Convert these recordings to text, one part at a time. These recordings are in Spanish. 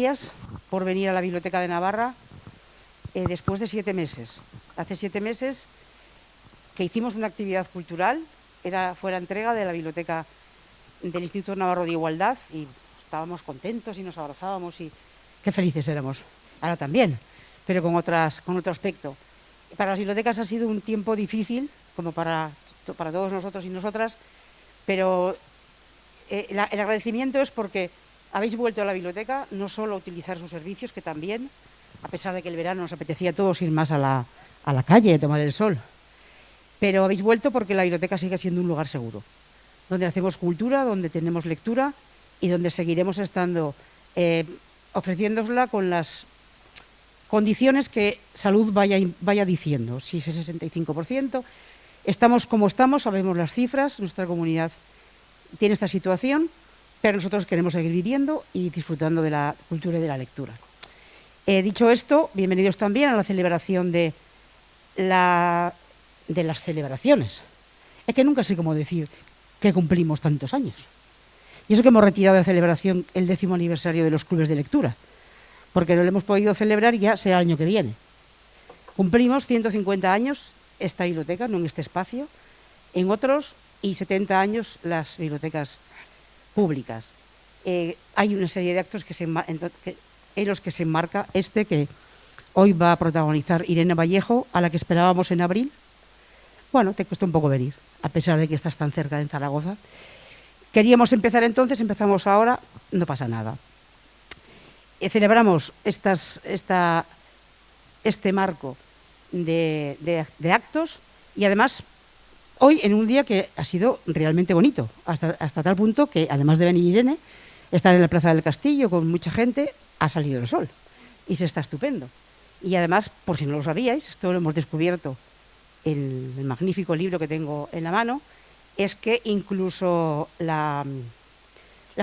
gracias por venir a la Biblioteca de Navarra después de 7 meses. Hace 7 meses que hicimos una actividad cultural, fue la entrega de la Biblioteca del Instituto Navarro de Igualdad y estábamos contentos y nos abrazábamos y qué felices éramos. Ahora también, pero con otro aspecto. Para las bibliotecas ha sido un tiempo difícil, como para todos nosotros y nosotras, pero el agradecimiento es porque habéis vuelto a la biblioteca, no solo a utilizar sus servicios, que también, a pesar de que el verano nos apetecía a todos ir más a la calle, a tomar el sol, pero habéis vuelto porque la biblioteca sigue siendo un lugar seguro, donde hacemos cultura, donde tenemos lectura y donde seguiremos estando ofreciéndosla con las condiciones que salud vaya diciendo. Si es el 65%, estamos como estamos, sabemos las cifras, nuestra comunidad tiene esta situación, pero nosotros queremos seguir viviendo y disfrutando de la cultura y de la lectura. Dicho esto, bienvenidos también a la celebración de las celebraciones. Es que nunca sé cómo decir que cumplimos tantos años. Y eso que hemos retirado de la celebración el 10º aniversario de los clubes de lectura, porque no lo hemos podido celebrar ya sea el año que viene. Cumplimos 150 años esta biblioteca, no en este espacio, en otros, y 70 años las bibliotecas públicas. Hay una serie de actos en los que se enmarca que hoy va a protagonizar Irene Vallejo, a la que esperábamos en abril. Bueno, te costó un poco venir, a pesar de que estás tan cerca de Zaragoza. Queríamos empezar entonces, empezamos ahora, no pasa nada. Celebramos este marco de actos y además hoy en un día que ha sido realmente bonito, hasta tal punto que además de venir Irene, estar en la Plaza del Castillo con mucha gente, ha salido el sol y se está estupendo. Y además, por si no lo sabíais, esto lo hemos descubierto en el magnífico libro que tengo en la mano, es que incluso la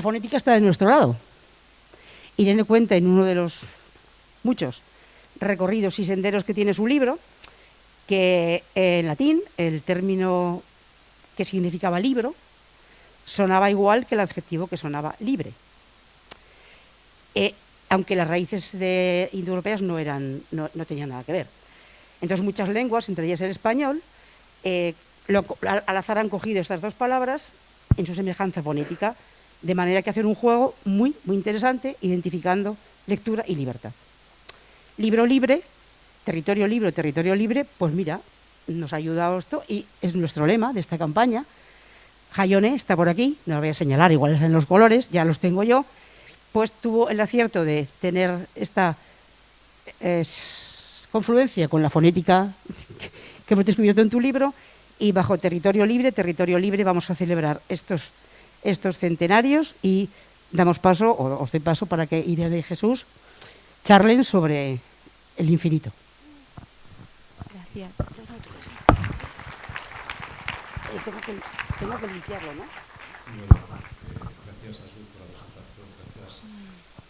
fonética está de nuestro lado. Irene cuenta en uno de los muchos recorridos y senderos que tiene su libro, que en latín el término que significaba libro sonaba igual que el adjetivo que sonaba libre. Aunque las raíces indoeuropeas no tenían nada que ver. Entonces muchas lenguas, entre ellas el español, al azar han cogido estas dos palabras en su semejanza fonética, de manera que hacen un juego muy, muy interesante, identificando lectura y libertad. Libro libre, territorio libre, pues mira, nos ha ayudado esto y es nuestro lema de esta campaña. Jaione está por aquí, no lo voy a señalar, igual es en los colores, ya los tengo yo, pues tuvo el acierto de tener esta confluencia con la fonética que hemos descubierto en tu libro, y bajo territorio libre vamos a celebrar estos centenarios y damos paso, o os doy paso para que Irene y Jesús charlen sobre el infinito. Gracias. Tengo que limpiarlo, ¿no? Gracias a su por la presentación, gracias.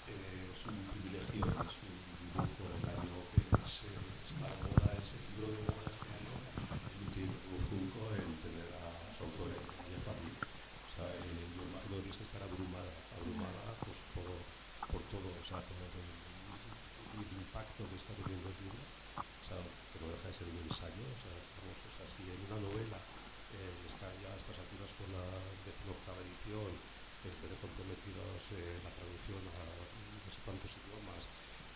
Es un privilegio, es un dibujo del año que es la boda, es el libro de boda este año, el infinito Funko, en tener a su autor y a Fabi. O sea, yo imagino que es estar abrumada pues, por todo, o sea, por el impacto que está teniendo el libro, o sea, que no deja de ser un ensayo, o sea, estamos, o sea, si en una novela está ya a estas alturas por la 18ª edición, tener comprometidos la traducción a no sé cuántos idiomas,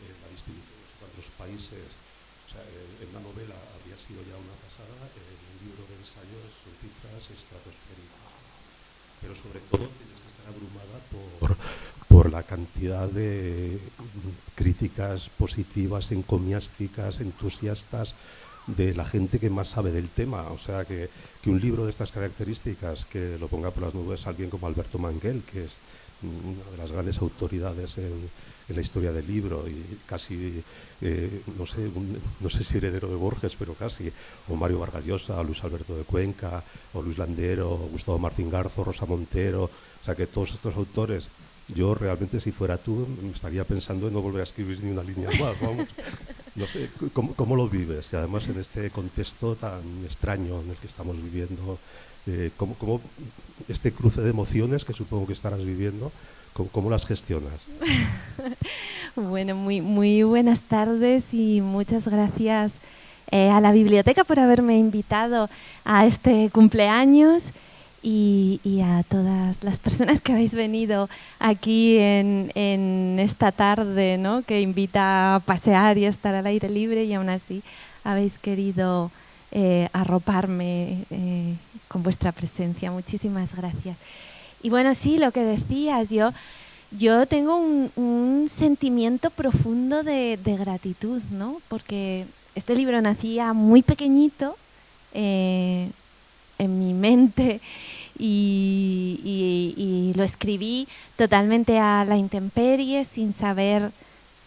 la distribución en no sé cuántos países, o sea, en una novela habría sido ya una pasada, en un libro de ensayos son cifras estratosféricas, pero sobre todo tienes que estar abrumada por la cantidad de críticas positivas, encomiásticas, entusiastas de la gente que más sabe del tema. O sea, que un libro de estas características, que lo ponga por las nubes alguien como Alberto Manguel, que es una de las grandes autoridades en la historia del libro y casi, no sé si heredero de Borges, pero casi, o Mario Vargas Llosa, o Luis Alberto de Cuenca, o Luis Landero, o Gustavo Martín Garzo, Rosa Montero, o sea, que todos estos autores, yo realmente, si fuera tú, me estaría pensando en no volver a escribir ni una línea más, vamos. No sé, ¿cómo lo vives? Y además en este contexto tan extraño en el que estamos viviendo, ¿cómo este cruce de emociones que supongo que estarás viviendo, cómo las gestionas? Bueno, muy buenas tardes y muchas gracias a la biblioteca por haberme invitado a este cumpleaños y a todas las personas que habéis venido aquí en esta tarde, ¿no?, que invita a pasear y a estar al aire libre, y aún así habéis querido arroparme con vuestra presencia. Muchísimas gracias. Y bueno, sí, lo que decías, yo tengo un sentimiento profundo de gratitud, ¿no? Porque este libro nacía muy pequeñito en mi mente y lo escribí totalmente a la intemperie, sin saber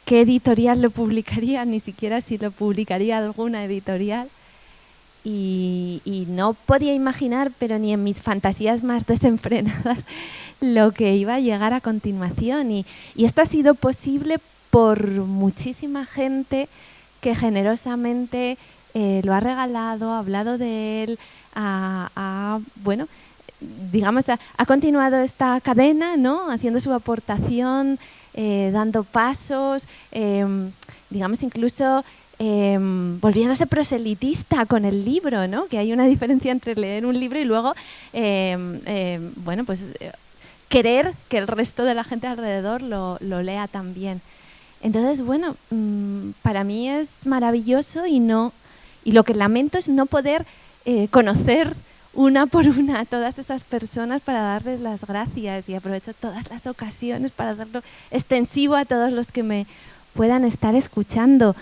qué editorial lo publicaría, ni siquiera si lo publicaría alguna editorial. Y no podía imaginar, pero ni en mis fantasías más desenfrenadas, lo que iba a llegar a continuación. Y esto ha sido posible por muchísima gente que generosamente lo ha regalado, ha hablado de él, bueno, digamos, ha continuado esta cadena, ¿no?, haciendo su aportación, dando pasos, digamos, incluso volviéndose proselitista con el libro, ¿no?, que hay una diferencia entre leer un libro y luego, bueno, pues querer que el resto de la gente alrededor lo lea también. Entonces, bueno, para mí es maravilloso y lo que lamento es no poder conocer una por una a todas esas personas para darles las gracias, y aprovecho todas las ocasiones para hacerlo extensivo a todos los que me puedan estar escuchando.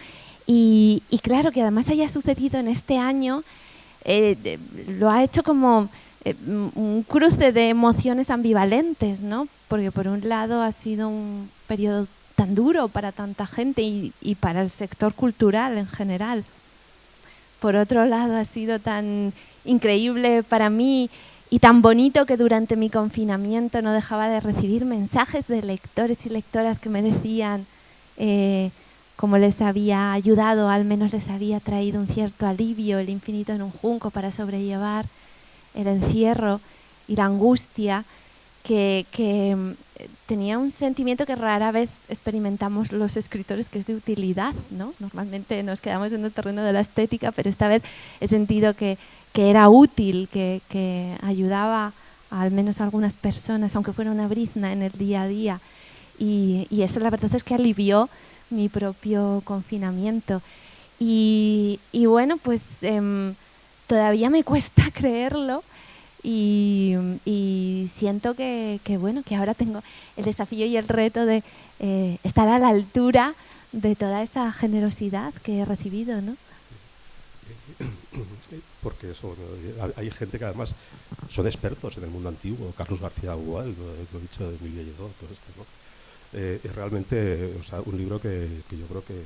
Y claro, que además haya sucedido en este año, lo ha hecho como un cruce de emociones ambivalentes, ¿no? Porque por un lado ha sido un periodo tan duro para tanta gente y para el sector cultural en general. Por otro lado ha sido tan increíble para mí y tan bonito que durante mi confinamiento no dejaba de recibir mensajes de lectores y lectoras que me decían cómo les había ayudado, al menos les había traído un cierto alivio, El infinito en un junco, para sobrellevar el encierro y la angustia, que tenía un sentimiento que rara vez experimentamos los escritores, que es de utilidad, ¿no? Normalmente nos quedamos en el terreno de la estética, pero esta vez he sentido que era útil, que ayudaba a al menos a algunas personas, aunque fuera una brizna en el día a día. Y eso la verdad es que alivió mi propio confinamiento. Y bueno, pues todavía me cuesta creerlo. Y siento que bueno, que ahora tengo el desafío y el reto de estar a la altura de toda esa generosidad que he recibido, ¿no? Porque eso, hay gente que además son expertos en el mundo antiguo, Carlos García Gual, lo he dicho de Emilia Lledó, todo esto, ¿no? Es realmente, o sea, un libro que yo creo que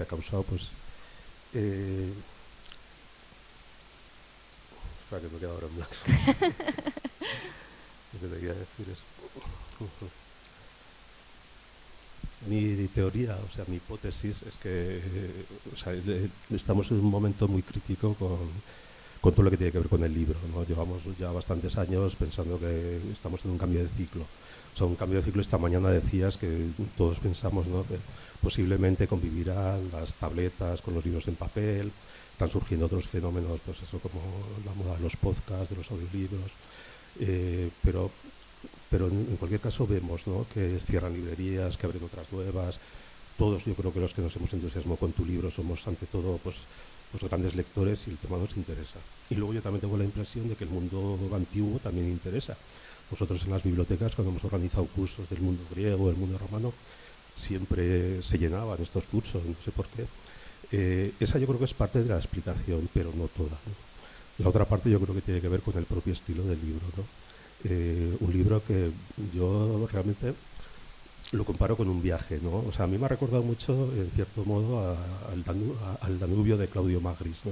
ha causado, pues, espera, que me he quedado ahora en blanco. Lo que te quería decir es... Mi teoría, o sea, mi hipótesis es que o sea, estamos en un momento muy crítico con todo lo que tiene que ver con el libro, ¿no? Llevamos ya bastantes años pensando que estamos en un cambio de ciclo. O sea, un cambio de ciclo. Esta mañana decías que todos pensamos, ¿no?, que posiblemente convivirán las tabletas con los libros en papel. Están surgiendo otros fenómenos, pues eso, como la moda de los podcasts, de los audiolibros, pero en cualquier caso vemos, ¿no?, que cierran librerías, que abren otras nuevas. Todos, yo creo que los que nos hemos entusiasmado con tu libro somos ante todo pues grandes lectores y el tema nos interesa. Y luego yo también tengo la impresión de que el mundo antiguo también interesa. Nosotros en las bibliotecas, cuando hemos organizado cursos del mundo griego, del mundo romano, siempre se llenaban estos cursos, no sé por qué. Esa yo creo que es parte de la explicación, pero no toda, ¿no? La otra parte yo creo que tiene que ver con el propio estilo del libro, ¿no? Un libro que yo realmente lo comparo con un viaje, ¿no? O sea, a mí me ha recordado mucho, en cierto modo, al Danubio de Claudio Magris, ¿no?,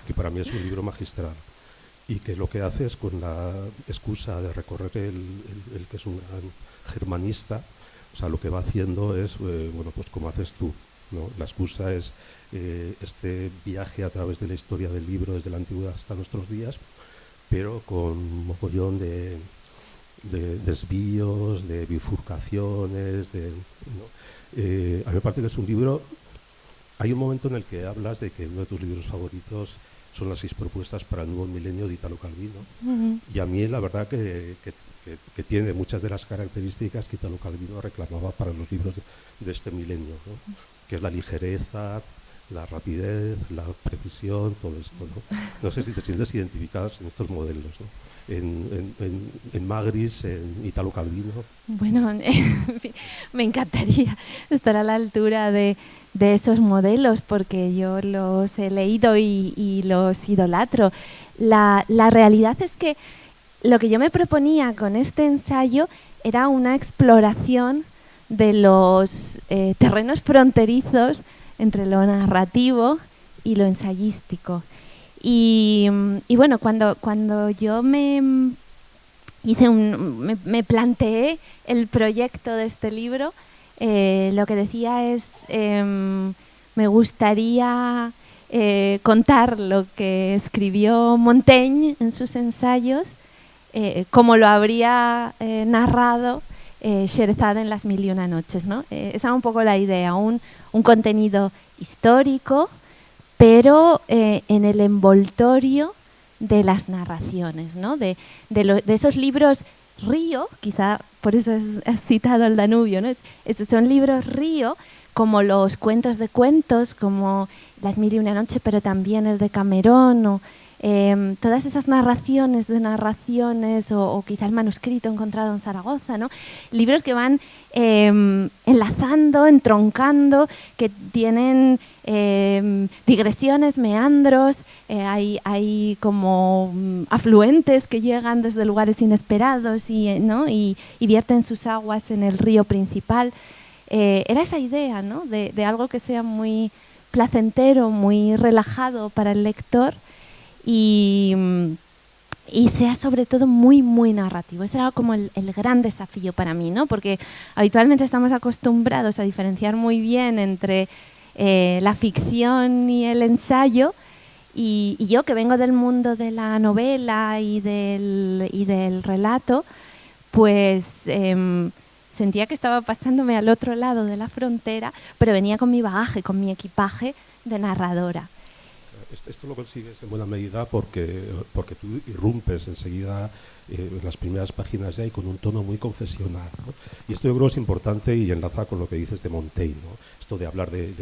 que para mí es un libro magistral y que lo que hace es, con la excusa de recorrer el que es un gran germanista, o sea, lo que va haciendo es, bueno, pues como haces tú, ¿no? La excusa es este viaje a través de la historia del libro desde la antigüedad hasta nuestros días, pero con un mogollón de desvíos, de bifurcaciones, ¿no? A mí me parece que es un libro. Hay un momento en el que hablas de que uno de tus libros favoritos son las 6 propuestas para el nuevo milenio de Italo Calvino. Y a mí la verdad que tiene muchas de las características que Italo Calvino reclamaba para los libros de este milenio, ¿no? Que es la ligereza, la rapidez, la precisión, todo esto, ¿no? No sé si te sientes identificadas en estos modelos, ¿no? En Magritte, en Italo Calvino. Bueno, en fin, me encantaría estar a la altura de esos modelos porque yo los he leído y los idolatro. La realidad es que lo que yo me proponía con este ensayo era una exploración de los terrenos fronterizos entre lo narrativo y lo ensayístico. Y bueno, cuando yo me planteé el proyecto de este libro, lo que decía es, me gustaría contar lo que escribió Montaigne en sus ensayos, como lo habría narrado Scheherazade en Las Mil y Una Noches, ¿no? Esa es un poco la idea, un contenido histórico, pero en el envoltorio de las narraciones, ¿no? de esos libros río, quizá por eso has citado el Danubio, ¿no? Son libros río, como los cuentos de cuentos, como Las Mil y Una Noche, pero también el de Camerón, o todas esas narraciones de narraciones, o quizá el manuscrito encontrado en Zaragoza, ¿no? Libros que van enlazando, entroncando, que tienen digresiones, meandros, hay como afluentes que llegan desde lugares inesperados ¿no? y vierten sus aguas en el río principal. Era esa idea, ¿no? de algo que sea muy placentero, muy relajado para el lector y sea sobre todo muy, muy narrativo. Ese era como el gran desafío para mí, ¿no? Porque habitualmente estamos acostumbrados a diferenciar muy bien entre la ficción y el ensayo, y yo, que vengo del mundo de la novela y del relato, pues sentía que estaba pasándome al otro lado de la frontera, pero venía con mi bagaje, con mi equipaje de narradora. Esto lo consigues en buena medida porque tú irrumpes enseguida en las primeras páginas ya y con un tono muy confesional, ¿no? Y esto yo creo es importante y enlaza con lo que dices de Montaigne, ¿no? Esto de hablar el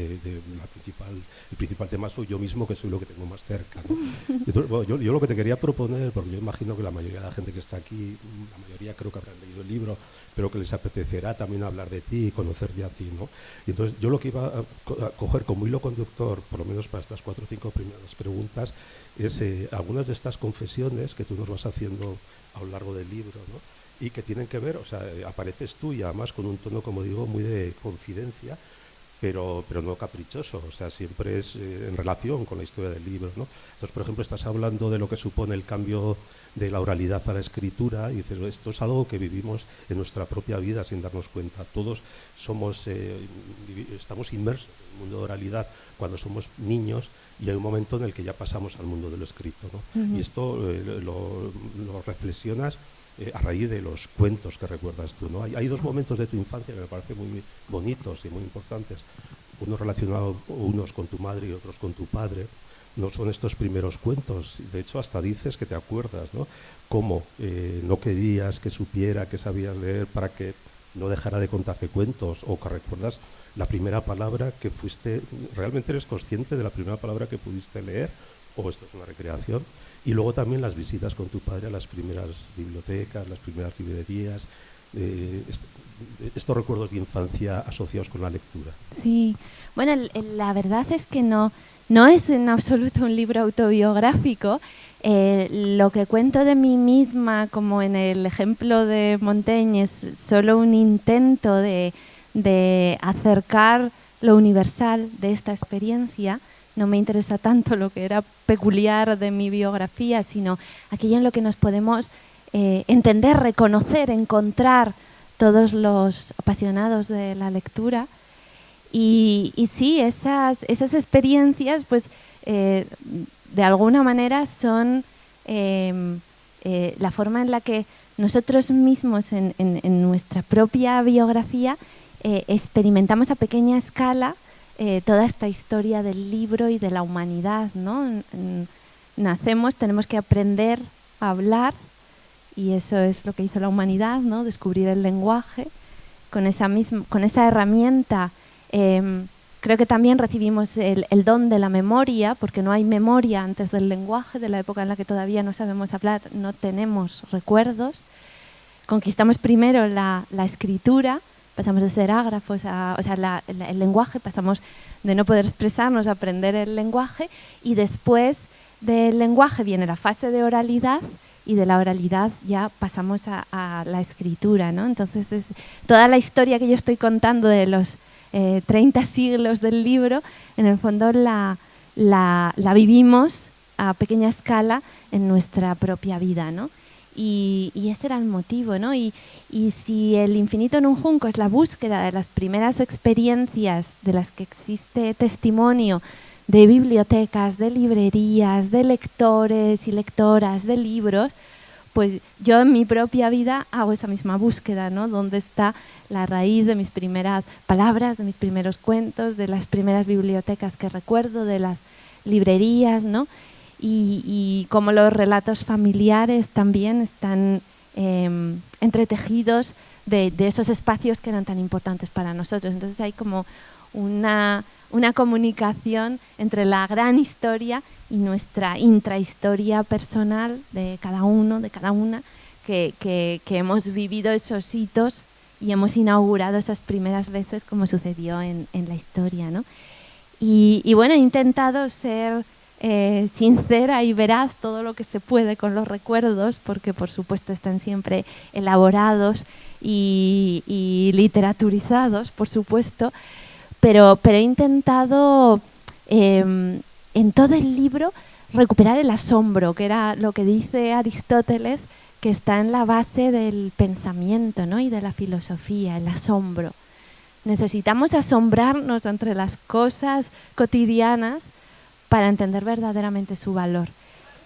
principal tema soy yo mismo, que soy lo que tengo más cerca, ¿no? Entonces, bueno, yo lo que te quería proponer, porque yo imagino que la mayoría de la gente que está aquí, la mayoría creo que habrán leído el libro, pero que les apetecerá también hablar de ti y conocerte a ti, ¿no? Y entonces yo lo que iba a coger como hilo conductor, por lo menos para estas 4 o 5 primeras preguntas, es algunas de estas confesiones que tú nos vas haciendo a lo largo del libro, ¿no? Y que tienen que ver, o sea, apareces tú y además con un tono, como digo, muy de confidencia, pero no caprichoso, o sea, siempre es en relación con la historia del libro, ¿no? Entonces, por ejemplo, estás hablando de lo que supone el cambio de la oralidad a la escritura y dices, esto es algo que vivimos en nuestra propia vida sin darnos cuenta. Todos estamos inmersos en el mundo de oralidad cuando somos niños y hay un momento en el que ya pasamos al mundo de lo escrito, ¿no? Y esto lo reflexionas a raíz de los cuentos que recuerdas tú, ¿no? Hay 2 momentos de tu infancia que me parecen muy bonitos y muy importantes, unos relacionados unos con tu madre y otros con tu padre. No son estos primeros cuentos, de hecho hasta dices que te acuerdas, ¿no? Cómo no querías que supiera que sabías leer para que no dejara de contarte cuentos, o que recuerdas la primera palabra que fuiste, realmente eres consciente de la primera palabra que pudiste leer, o esto es una recreación. Y luego también las visitas con tu padre a las primeras bibliotecas, las primeras librerías, estos recuerdos de infancia asociados con la lectura. Sí, bueno, la verdad es que no es en absoluto un libro autobiográfico. Lo que cuento de mí misma, como en el ejemplo de Montaigne, es solo un intento de acercar lo universal de esta experiencia. No me interesa tanto lo que era peculiar de mi biografía, sino aquello en lo que nos podemos entender, reconocer, encontrar todos los apasionados de la lectura. Y sí, esas experiencias, pues de alguna manera son la forma en la que nosotros mismos en nuestra propia biografía experimentamos a pequeña escala toda esta historia del libro y de la humanidad, ¿no? Nacemos, tenemos que aprender a hablar, y eso es lo que hizo la humanidad, ¿no? Descubrir el lenguaje. Con esa herramienta creo que también recibimos el don de la memoria, porque no hay memoria antes del lenguaje, de la época en la que todavía no sabemos hablar, no tenemos recuerdos. Conquistamos primero la escritura, pasamos de ser ágrafos el lenguaje, pasamos de no poder expresarnos a aprender el lenguaje, y después del lenguaje viene la fase de oralidad, y de la oralidad ya pasamos a la escritura, ¿no? Entonces toda la historia que yo estoy contando de los 30 siglos del libro, en el fondo la vivimos a pequeña escala en nuestra propia vida, ¿no? Y ese era el motivo, ¿no? Y si el infinito en un junco es la búsqueda de las primeras experiencias de las que existe testimonio, de bibliotecas, de librerías, de lectores y lectoras, de libros, pues yo en mi propia vida hago esa misma búsqueda, ¿no? ¿Dónde está la raíz de mis primeras palabras, de mis primeros cuentos, de las primeras bibliotecas que recuerdo, de las librerías, ¿no? Y como los relatos familiares también están entretejidos de esos espacios que eran tan importantes para nosotros. Entonces hay como una comunicación entre la gran historia y nuestra intrahistoria personal de cada uno, de cada una, que hemos vivido esos hitos y hemos inaugurado esas primeras veces como sucedió en la historia, ¿no? Y bueno, he intentado ser sincera y veraz todo lo que se puede con los recuerdos, porque por supuesto están siempre elaborados y literaturizados, por supuesto, pero he intentado en todo el libro recuperar el asombro, que era lo que dice Aristóteles, que está en la base del pensamiento, ¿no? Y de la filosofía, el asombro. Necesitamos asombrarnos entre las cosas cotidianas para entender verdaderamente su valor.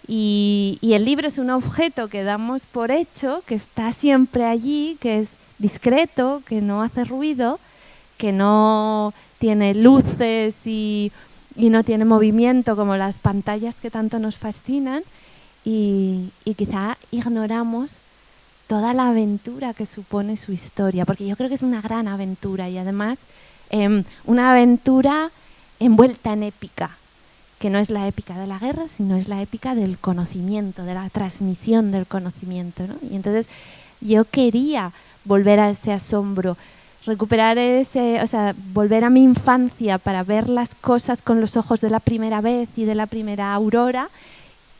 Y el libro es un objeto que damos por hecho, que está siempre allí, que es discreto, que no hace ruido, que no tiene luces y no tiene movimiento como las pantallas que tanto nos fascinan, y quizá ignoramos toda la aventura que supone su historia, porque yo creo que es una gran aventura, y además una aventura envuelta en épica, que no es la épica de la guerra, sino es la épica del conocimiento, de la transmisión del conocimiento, ¿no? Y entonces yo quería volver a ese asombro, recuperar volver a mi infancia para ver las cosas con los ojos de la primera vez y de la primera aurora,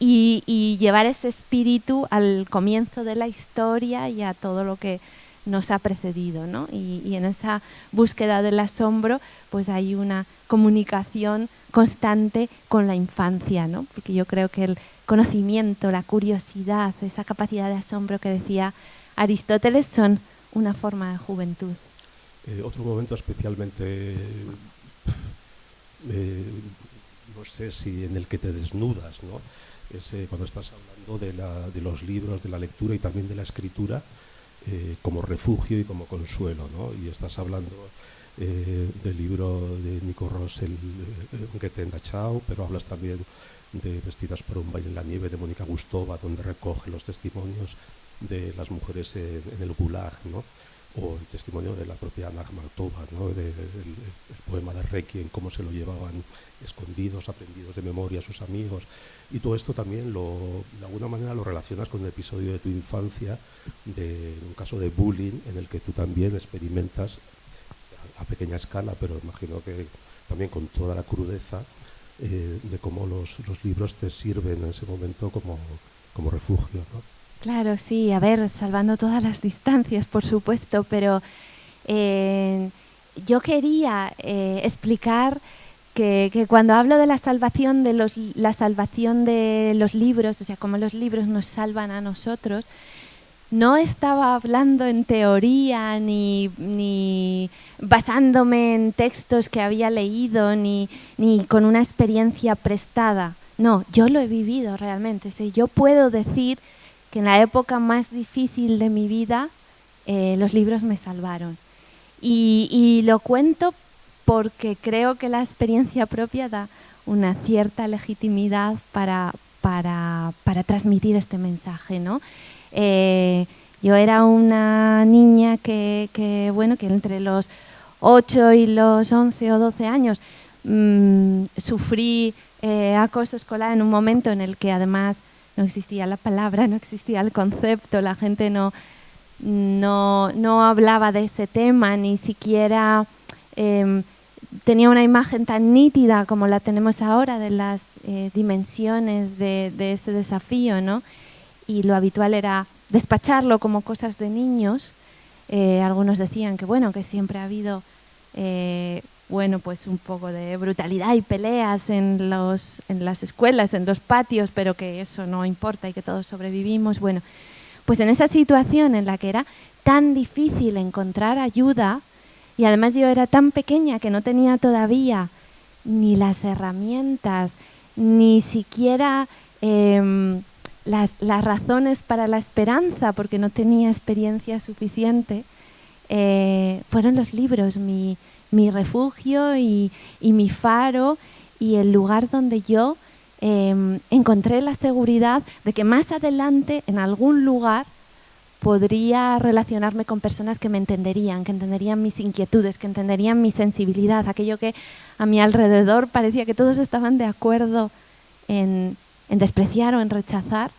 y llevar ese espíritu al comienzo de la historia y a todo lo que nos ha precedido, ¿no? Y en esa búsqueda del asombro pues hay una comunicación constante con la infancia, ¿no? Porque yo creo que el conocimiento, la curiosidad, esa capacidad de asombro que decía Aristóteles son una forma de juventud. Otro momento especialmente, no sé si en el que te desnudas, ¿no? Es cuando estás hablando de los libros, de la lectura y también de la escritura como refugio y como consuelo, ¿no? Y estás hablando del libro de Nico Rosell, Goethe en Dachau, pero hablas también de Vestidas por un baile en la nieve de Mónica Gustova, donde recoge los testimonios de las mujeres en el Gulag, ¿no? O el testimonio de la propia Anna Akhmatova, ¿no? El poema de Requiem, cómo se lo llevaban escondidos, aprendidos de memoria a sus amigos. Y todo esto también de alguna manera lo relacionas con el episodio de tu infancia, de un caso de bullying en el que tú también experimentas a pequeña escala, pero imagino que también con toda la crudeza de cómo los libros te sirven en ese momento como refugio, ¿no? Claro, sí, a ver, salvando todas las distancias, por supuesto, pero yo quería explicar que cuando hablo de la salvación de los libros, o sea, cómo los libros nos salvan a nosotros, no estaba hablando en teoría ni basándome en textos que había leído ni con una experiencia prestada. No, yo lo he vivido realmente. O sea, yo puedo decir que en la época más difícil de mi vida los libros me salvaron. Y lo cuento porque creo que la experiencia propia da una cierta legitimidad para transmitir este mensaje, ¿no? Yo era una niña que entre los 8 y los 11 o 12 años sufrí acoso escolar en un momento en el que además no existía la palabra, no existía el concepto, la gente no hablaba de ese tema, ni siquiera tenía una imagen tan nítida como la tenemos ahora de las dimensiones de este desafío, ¿no? Y lo habitual era despacharlo como cosas de niños. Algunos decían que que siempre ha habido pues un poco de brutalidad y peleas en las escuelas, en los patios, pero que eso no importa y que todos sobrevivimos. Bueno, pues en esa situación en la que era tan difícil encontrar ayuda, y además yo era tan pequeña que no tenía todavía ni las herramientas, ni siquiera las razones para la esperanza, porque no tenía experiencia suficiente, fueron los libros mi refugio y mi faro, y el lugar donde yo encontré la seguridad de que más adelante, en algún lugar, podría relacionarme con personas que me entenderían, que entenderían mis inquietudes, que entenderían mi sensibilidad, aquello que a mi alrededor parecía que todos estaban de acuerdo en despreciar o en rechazar,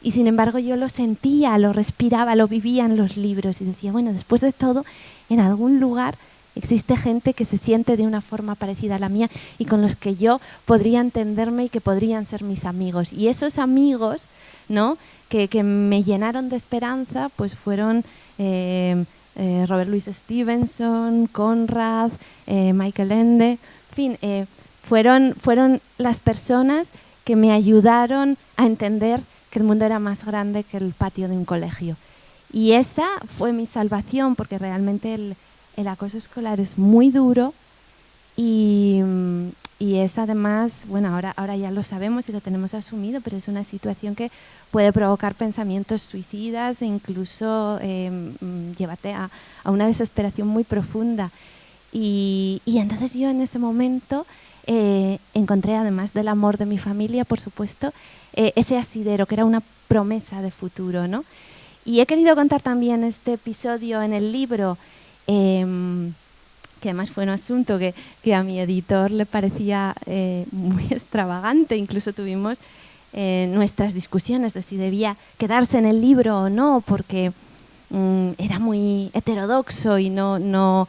y sin embargo yo lo sentía, lo respiraba, lo vivía en los libros y decía, después de todo, en algún lugar existe gente que se siente de una forma parecida a la mía y con los que yo podría entenderme y que podrían ser mis amigos. Y esos amigos, ¿no?, que me llenaron de esperanza, pues fueron Robert Louis Stevenson, Conrad, Michael Ende, en fin, fueron las personas que me ayudaron a entender que el mundo era más grande que el patio de un colegio. Y esa fue mi salvación, porque realmente el acoso escolar es muy duro y es además, ahora ya lo sabemos y lo tenemos asumido, pero es una situación que puede provocar pensamientos suicidas e incluso llevarte a una desesperación muy profunda. Y entonces yo en ese momento encontré, además del amor de mi familia, por supuesto, ese asidero, que era una promesa de futuro, ¿no? Y he querido contar también este episodio en el libro, que además fue un asunto que a mi editor le parecía muy extravagante. Incluso tuvimos nuestras discusiones de si debía quedarse en el libro o no, porque era muy heterodoxo y no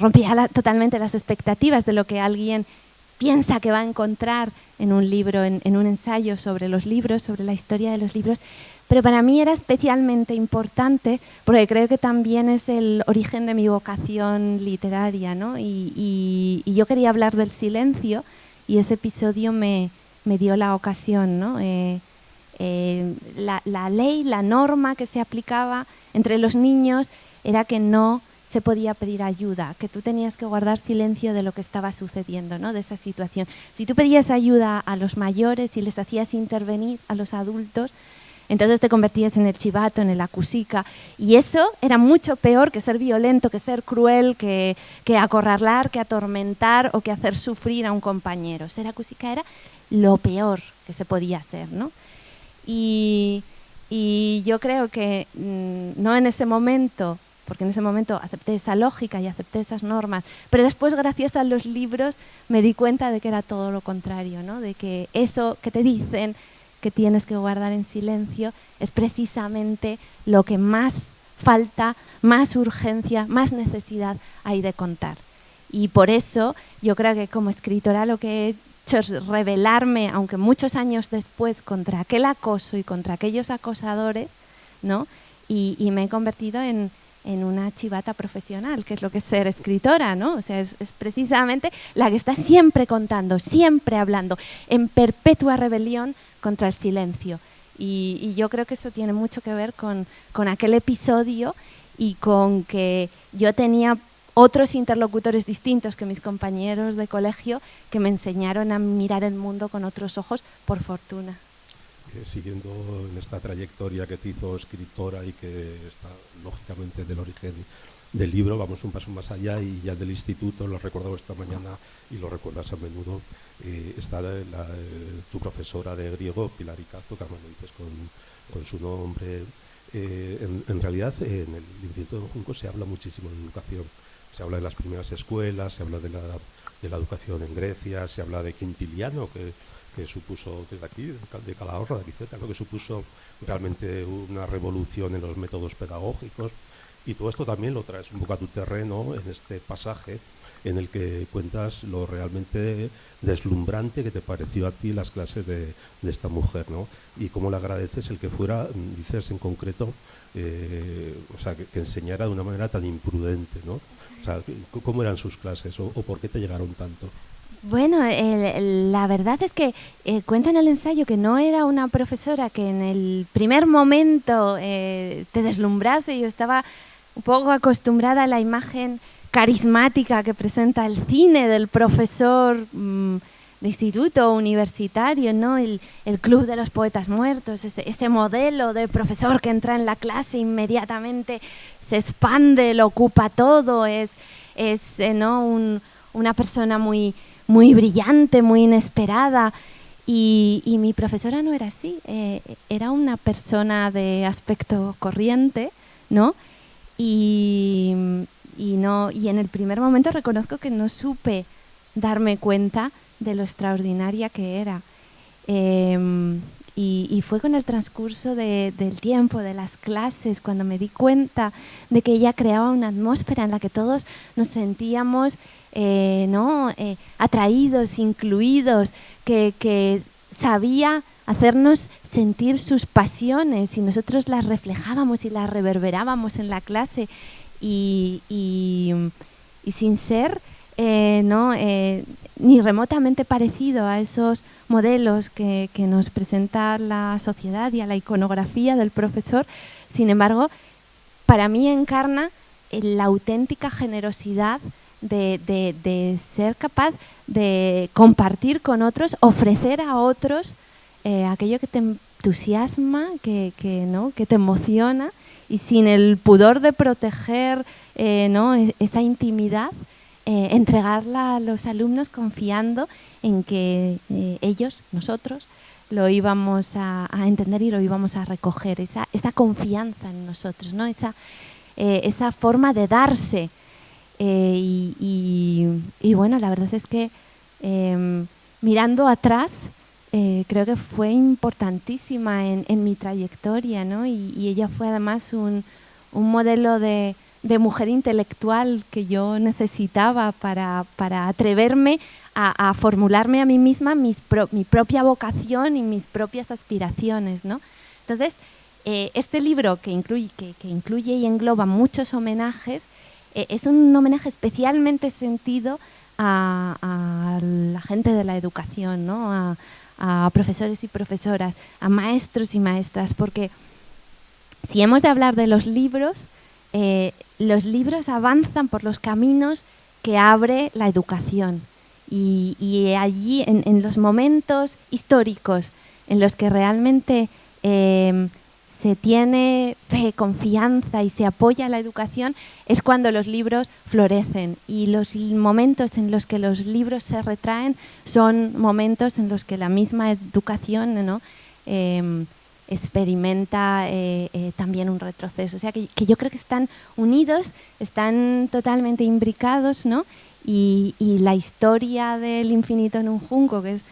rompía totalmente las expectativas de lo que alguien piensa que va a encontrar en un libro, en un ensayo sobre los libros, sobre la historia de los libros. Pero para mí era especialmente importante porque creo que también es el origen de mi vocación literaria, ¿no? Y yo quería hablar del silencio, y ese episodio me dio la ocasión, ¿no? La ley, la norma que se aplicaba entre los niños era que no se podía pedir ayuda, que tú tenías que guardar silencio de lo que estaba sucediendo, ¿no?, de esa situación. Si tú pedías ayuda a los mayores y les hacías intervenir a los adultos, entonces te convertías en el chivato, en el acusica, y eso era mucho peor que ser violento, que ser cruel, que acorralar, que atormentar o que hacer sufrir a un compañero. Ser acusica era lo peor que se podía hacer, ¿no? Y yo creo que no en ese momento, porque en ese momento acepté esa lógica y acepté esas normas, pero después, gracias a los libros, me di cuenta de que era todo lo contrario, ¿no? De que eso que te dicen que tienes que guardar en silencio es precisamente lo que más falta, más urgencia, más necesidad hay de contar. Y por eso yo creo que como escritora lo que he hecho es rebelarme, aunque muchos años después, contra aquel acoso y contra aquellos acosadores, ¿no? Y me he convertido en una chivata profesional, que es lo que es ser escritora, ¿no? O sea, es precisamente la que está siempre contando, siempre hablando, en perpetua rebelión contra el silencio. Y yo creo que eso tiene mucho que ver con aquel episodio y con que yo tenía otros interlocutores distintos que mis compañeros de colegio que me enseñaron a mirar el mundo con otros ojos, por fortuna. siguiendo en esta trayectoria que te hizo escritora y que está lógicamente del origen del libro, vamos un paso más allá y ya del instituto, lo he recordado esta mañana y lo recuerdas a menudo, está tu profesora de griego, Pilar Icazo, que además lo dices con su nombre. En realidad, en el Instituto de Junco se habla muchísimo de educación. Se habla de las primeras escuelas, se habla de la educación en Grecia, se habla de Quintiliano, que supuso, desde aquí, de Calahorra, de aquí cerca, ¿no? Que supuso realmente una revolución en los métodos pedagógicos. Y todo esto también lo traes un poco a tu terreno en este pasaje en el que cuentas lo realmente deslumbrante que te pareció a ti las clases de esta mujer, ¿no? Y cómo le agradeces el que fuera, dices en concreto, o sea, que enseñara de una manera tan imprudente, ¿no? O sea, ¿cómo eran sus clases o por qué te llegaron tanto? Bueno, la verdad es que cuenta en el ensayo que no era una profesora que en el primer momento te deslumbrase. Yo estaba un poco acostumbrada a la imagen carismática que presenta el cine del profesor de instituto universitario, ¿no? El club de los poetas muertos, ese modelo de profesor que entra en la clase inmediatamente se expande, lo ocupa todo, es ¿no? Una persona muy brillante, muy inesperada. Y mi profesora no era así, era una persona de aspecto corriente, ¿no? Y en el primer momento reconozco que no supe darme cuenta de lo extraordinaria que era. Y fue con el transcurso del tiempo, de las clases, cuando me di cuenta de que ella creaba una atmósfera en la que todos nos sentíamos atraídos, incluidos, que sabía hacernos sentir sus pasiones y nosotros las reflejábamos y las reverberábamos en la clase y sin ser ni remotamente parecido a esos modelos que nos presenta la sociedad y a la iconografía del profesor. Sin embargo, para mí encarna la auténtica generosidad de ser capaz de compartir con otros, ofrecer a otros aquello que te entusiasma, que te emociona, y sin el pudor de proteger esa intimidad, entregarla a los alumnos confiando en que ellos, nosotros, lo íbamos a entender y lo íbamos a recoger, esa confianza en nosotros, ¿no? Esa forma de darse. Y bueno, la verdad es que mirando atrás, creo que fue importantísima en mi trayectoria, ¿no? Y ella fue además un modelo de mujer intelectual que yo necesitaba para atreverme a formularme a mí misma mi propia vocación y mis propias aspiraciones, ¿no? Entonces, este libro que incluye y engloba muchos homenajes, es un homenaje especialmente sentido a la gente de la educación, ¿no? A profesores y profesoras, a maestros y maestras, porque si hemos de hablar de los libros avanzan por los caminos que abre la educación y allí en los momentos históricos en los que realmente se tiene fe, confianza y se apoya la educación, es cuando los libros florecen, y los momentos en los que los libros se retraen son momentos en los que la misma educación, ¿no? Experimenta también un retroceso. O sea que yo creo que están unidos, están totalmente imbricados, ¿no? Y la historia del infinito en un junco, que es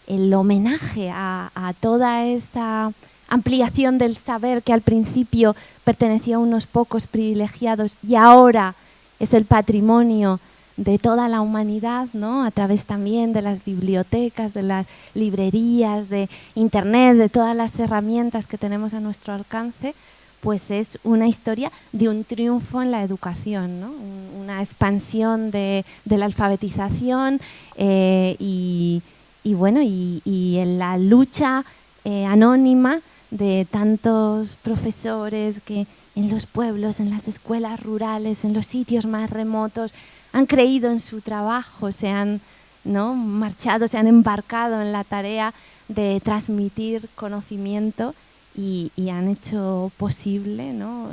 el homenaje a toda esa ampliación del saber que al principio pertenecía a unos pocos privilegiados y ahora es el patrimonio de toda la humanidad, ¿no? A través también de las bibliotecas, de las librerías, de internet, de todas las herramientas que tenemos a nuestro alcance, pues es una historia de un triunfo en la educación, ¿no? Una expansión de la alfabetización y en la lucha anónima de tantos profesores que en los pueblos, en las escuelas rurales, en los sitios más remotos, han creído en su trabajo, se han ¿no?, marchado, se han embarcado en la tarea de transmitir conocimiento y han hecho posible, ¿no?,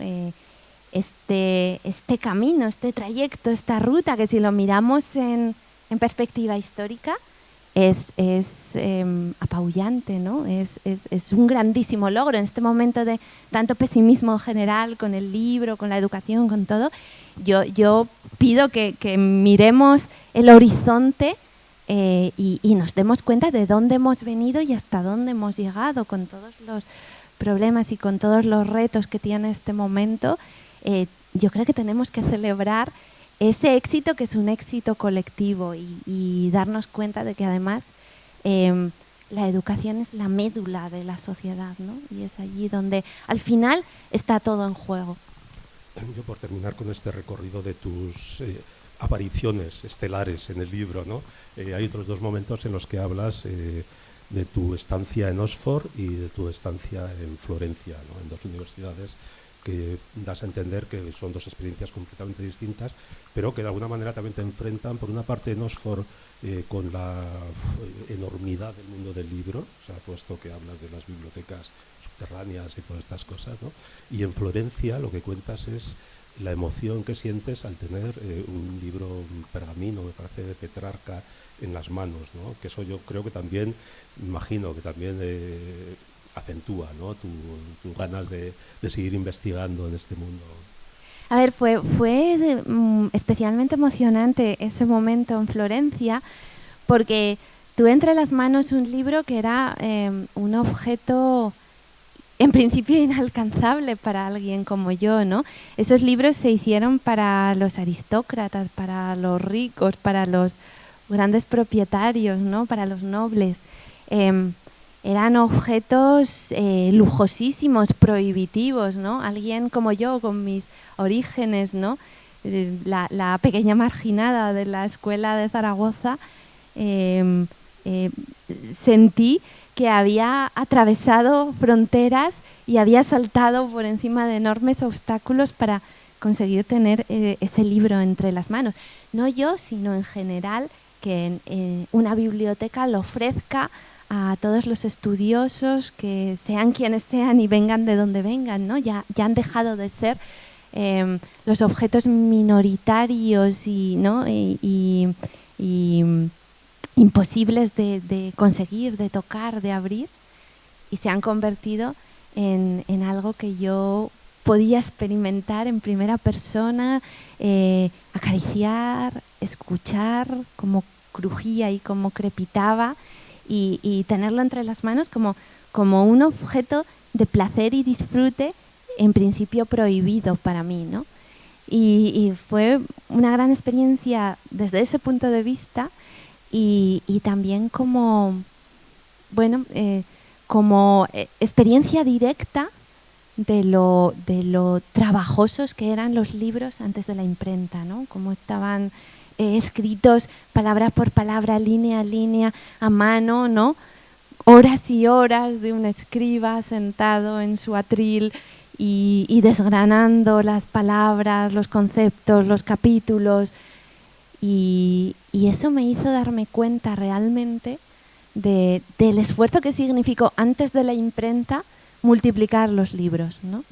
este camino, este trayecto, esta ruta, que si lo miramos en perspectiva histórica es apabullante, ¿no? Es un grandísimo logro en este momento de tanto pesimismo general con el libro, con la educación, con todo. Yo pido que miremos el horizonte y nos demos cuenta de dónde hemos venido y hasta dónde hemos llegado, con todos los problemas y con todos los retos que tiene este momento. Yo creo que tenemos que celebrar ese éxito, que es un éxito colectivo, y darnos cuenta de que además la educación es la médula de la sociedad, ¿no? Y es allí donde al final está todo en juego. Yo, por terminar con este recorrido de tus apariciones estelares en el libro, ¿no? Hay otros dos momentos en los que hablas de tu estancia en Oxford y de tu estancia en Florencia, ¿no?, en dos universidades que das a entender que son dos experiencias completamente distintas, pero que de alguna manera también te enfrentan, por una parte en Oxford con la enormidad del mundo del libro, o sea, todo esto que hablas de las bibliotecas subterráneas y todas estas cosas, ¿no?, y en Florencia lo que cuentas es la emoción que sientes al tener un libro, un pergamino, me parece, de Petrarca en las manos, ¿no?, que eso yo creo que también, imagino que también acentúa, ¿no?, tu ganas de seguir investigando en este mundo. A ver, fue especialmente emocionante ese momento en Florencia, porque tuve entre las manos un libro que era un objeto en principio inalcanzable para alguien como yo, ¿no? Esos libros se hicieron para los aristócratas, para los ricos, para los grandes propietarios, ¿no?, para los nobles. Eran objetos lujosísimos, prohibitivos, ¿no? Alguien como yo, con mis orígenes, ¿no?, la pequeña marginada de la escuela de Zaragoza, sentí que había atravesado fronteras y había saltado por encima de enormes obstáculos para conseguir tener ese libro entre las manos. No yo, sino en general, que una biblioteca lo ofrezca a todos los estudiosos, que sean quienes sean y vengan de donde vengan, ¿no? Ya han dejado de ser los objetos minoritarios y, ¿no?, y imposibles de conseguir, de tocar, de abrir, y se han convertido en algo que yo podía experimentar en primera persona, acariciar, escuchar cómo crujía y cómo crepitaba, y tenerlo entre las manos como un objeto de placer y disfrute, en principio prohibido para mí, ¿no? Y fue una gran experiencia desde ese punto de vista, y también como experiencia directa de lo trabajosos que eran los libros antes de la imprenta, ¿no? Cómo estaban escritos palabra por palabra, línea a línea, a mano, ¿no? Horas y horas de un escriba sentado en su atril y desgranando las palabras, los conceptos, los capítulos. Y eso me hizo darme cuenta realmente del esfuerzo que significó antes de la imprenta multiplicar los libros, ¿no?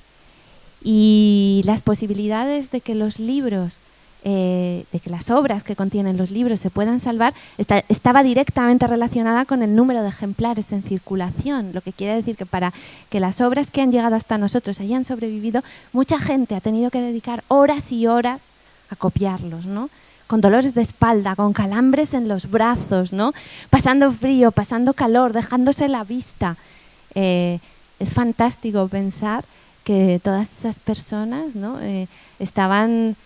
Y las posibilidades de que los libros, de que las obras que contienen los libros se puedan salvar, estaba directamente relacionada con el número de ejemplares en circulación, lo que quiere decir que para que las obras que han llegado hasta nosotros hayan sobrevivido, mucha gente ha tenido que dedicar horas y horas a copiarlos, ¿no? Con dolores de espalda, con calambres en los brazos, ¿no? Pasando frío, pasando calor, dejándose la vista. Es fantástico pensar que todas esas personas, ¿no?, estaban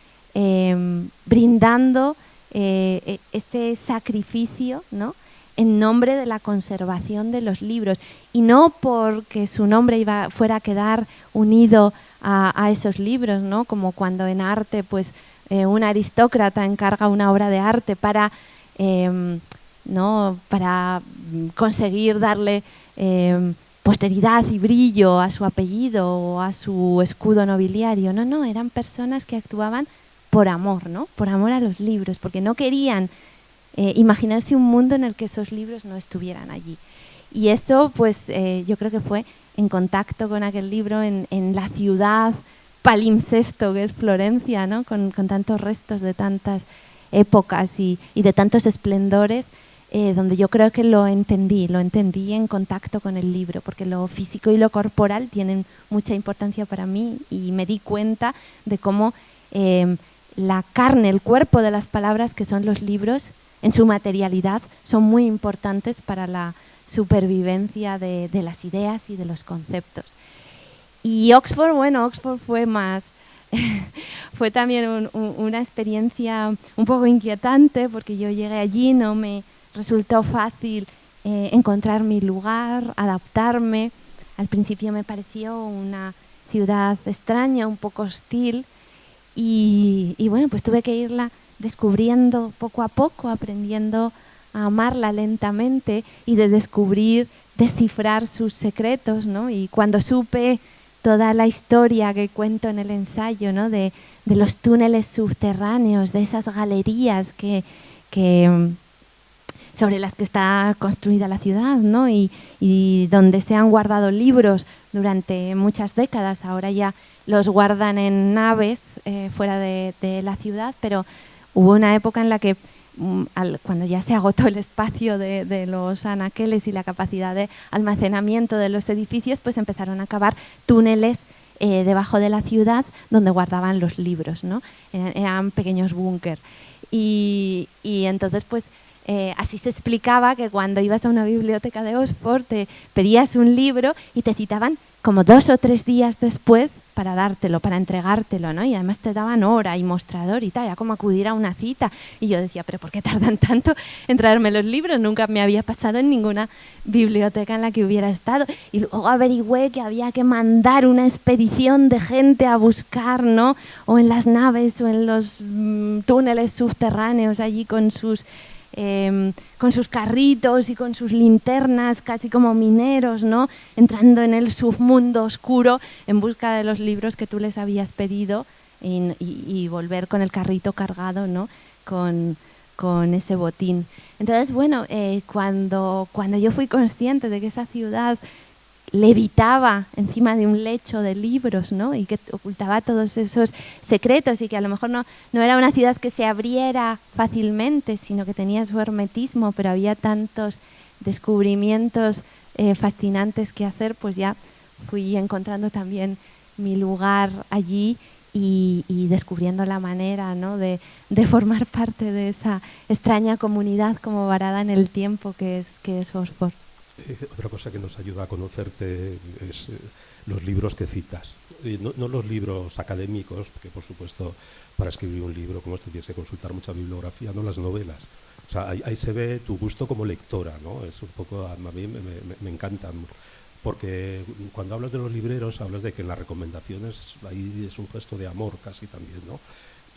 brindando ese sacrificio, ¿no?, en nombre de la conservación de los libros, y no porque su nombre fuera a quedar unido a esos libros, ¿no?, como cuando en arte, pues, un aristócrata encarga una obra de arte para conseguir darle posteridad y brillo a su apellido o a su escudo nobiliario. No, eran personas que actuaban por amor, ¿no?, por amor a los libros, porque no querían imaginarse un mundo en el que esos libros no estuvieran allí. Y eso, pues, yo creo que fue en contacto con aquel libro en la ciudad palimpsesto que es Florencia, ¿no? Con tantos restos de tantas épocas y de tantos esplendores, donde yo creo que lo entendí en contacto con el libro, porque lo físico y lo corporal tienen mucha importancia para mí y me di cuenta de cómo la carne, el cuerpo de las palabras que son los libros, en su materialidad, son muy importantes para la supervivencia de las ideas y de los conceptos. Y Oxford, bueno, Oxford fue más, fue también una experiencia un poco inquietante, porque yo llegué allí, no me resultó fácil encontrar mi lugar, adaptarme. Al principio me pareció una ciudad extraña, un poco hostil, y bueno, pues tuve que irla descubriendo poco a poco, aprendiendo a amarla lentamente y de descifrar sus secretos, ¿no? Y cuando supe toda la historia que cuento en el ensayo, ¿no? de los túneles subterráneos, de esas galerías sobre las que está construida la ciudad, ¿no? y donde se han guardado libros durante muchas décadas. Ahora ya los guardan en naves fuera de la ciudad, pero hubo una época en la que cuando ya se agotó el espacio de los anaqueles y la capacidad de almacenamiento de los edificios, pues empezaron a cavar túneles debajo de la ciudad donde guardaban los libros, ¿no? Eran pequeños búnker. Y entonces, pues, así se explicaba que cuando ibas a una biblioteca de Oxford te pedías un libro y te citaban como 2 o 3 días después para dártelo, para entregártelo, ¿no? Y además te daban hora y mostrador y tal, era como acudir a una cita. Y yo decía, ¿pero por qué tardan tanto en traerme los libros? Nunca me había pasado en ninguna biblioteca en la que hubiera estado. Y luego averigüé que había que mandar una expedición de gente a buscar, ¿no? O en las naves o en los túneles subterráneos allí con sus carritos y con sus linternas, casi como mineros, ¿no? Entrando en el submundo oscuro en busca de los libros que tú les habías pedido y volver con el carrito cargado, ¿no? con ese botín. Entonces, bueno, cuando yo fui consciente de que esa ciudad levitaba encima de un lecho de libros, ¿no? Y que ocultaba todos esos secretos y que a lo mejor no era una ciudad que se abriera fácilmente, sino que tenía su hermetismo, pero había tantos descubrimientos fascinantes que hacer, pues ya fui encontrando también mi lugar allí y descubriendo la manera, ¿no? de formar parte de esa extraña comunidad como varada en el tiempo que es Oxford. Otra cosa que nos ayuda a conocerte es los libros que citas. No los libros académicos, porque por supuesto para escribir un libro como este tienes que consultar mucha bibliografía, no las novelas. O sea, ahí se ve tu gusto como lectora, ¿no? Es un poco, a mí me encantan, porque cuando hablas de los libreros hablas de que en las recomendaciones ahí es un gesto de amor casi también, ¿no?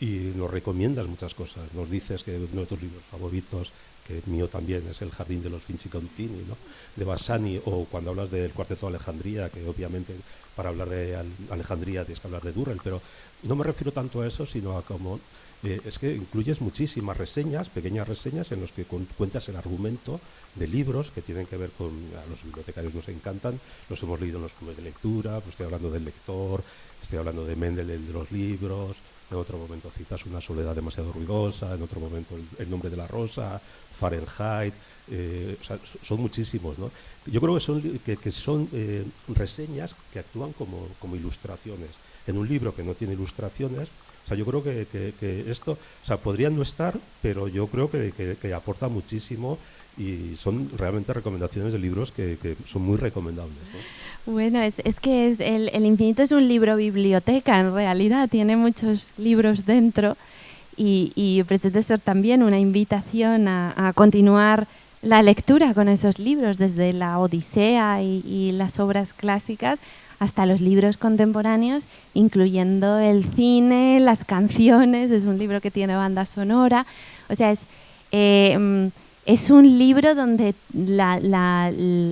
Y nos recomiendas muchas cosas, nos dices que uno de tus libros favoritos, que mío también, es El jardín de los Finzi Contini, ¿no? De Bassani, o cuando hablas del Cuarteto de Alejandría, que obviamente para hablar de Alejandría tienes que hablar de Durrell, pero no me refiero tanto a eso, sino a cómo es que incluyes muchísimas reseñas, pequeñas reseñas en los que cuentas el argumento de libros que tienen que ver con, a los bibliotecarios nos encantan, los hemos leído en los clubes de lectura, pues estoy hablando del lector, estoy hablando de Mendel, el de los libros. En otro momento citas Una soledad demasiado ruidosa, en otro momento El nombre de la rosa, Fahrenheit, o sea, son muchísimos, ¿no? Yo creo que son reseñas que actúan como ilustraciones. En un libro que no tiene ilustraciones, o sea, yo creo que esto, o sea, podrían no estar, pero yo creo que aporta muchísimo y son realmente recomendaciones de libros que son muy recomendables, ¿no? Bueno, es que el Infinito es un libro biblioteca, en realidad, tiene muchos libros dentro y pretende ser también una invitación a continuar la lectura con esos libros, desde la Odisea y las obras clásicas hasta los libros contemporáneos, incluyendo el cine, las canciones. Es un libro que tiene banda sonora, o sea, es un libro donde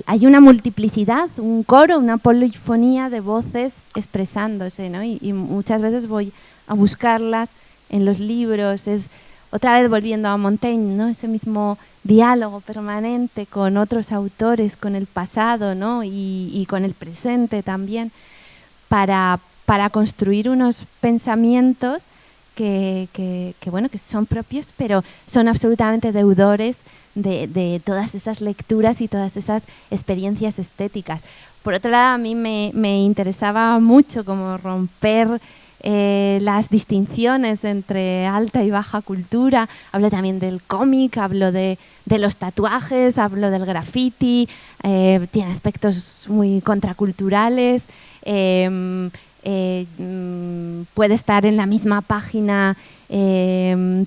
hay una multiplicidad, un coro, una polifonía de voces expresándose, ¿no? Y muchas veces voy a buscarlas en los libros. Es otra vez volviendo a Montaigne, ¿no? Ese mismo diálogo permanente con otros autores, con el pasado, ¿no? y con el presente también, para construir unos pensamientos que son propios, pero son absolutamente deudores de todas esas lecturas y todas esas experiencias estéticas. Por otro lado, a mí me interesaba mucho como romper las distinciones entre alta y baja cultura. Hablo también del cómic, hablo de los tatuajes, hablo del graffiti, tiene aspectos muy contraculturales. Puede estar en la misma página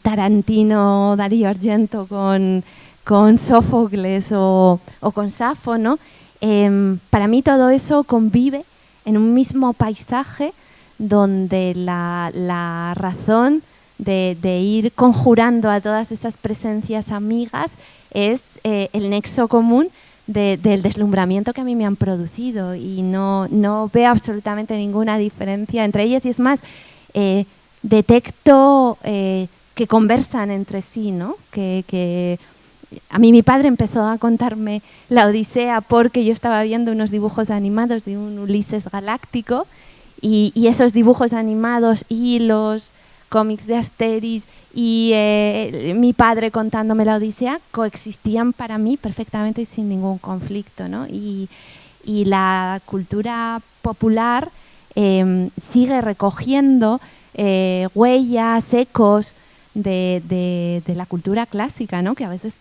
Tarantino, Darío Argento con Sófocles o con Safo, ¿no? Para mí todo eso convive en un mismo paisaje donde la razón de ir conjurando a todas esas presencias amigas es el nexo común del deslumbramiento que a mí me han producido, y no veo absolutamente ninguna diferencia entre ellas, y es más, detecto que conversan entre sí, ¿no? Que a mí mi padre empezó a contarme la Odisea porque yo estaba viendo unos dibujos animados de un Ulises galáctico, y esos dibujos animados y los cómics de Asterix y mi padre contándome la Odisea coexistían para mí perfectamente y sin ningún conflicto, ¿no? Y la cultura popular sigue recogiendo huellas, ecos de la cultura clásica, ¿no? Que a veces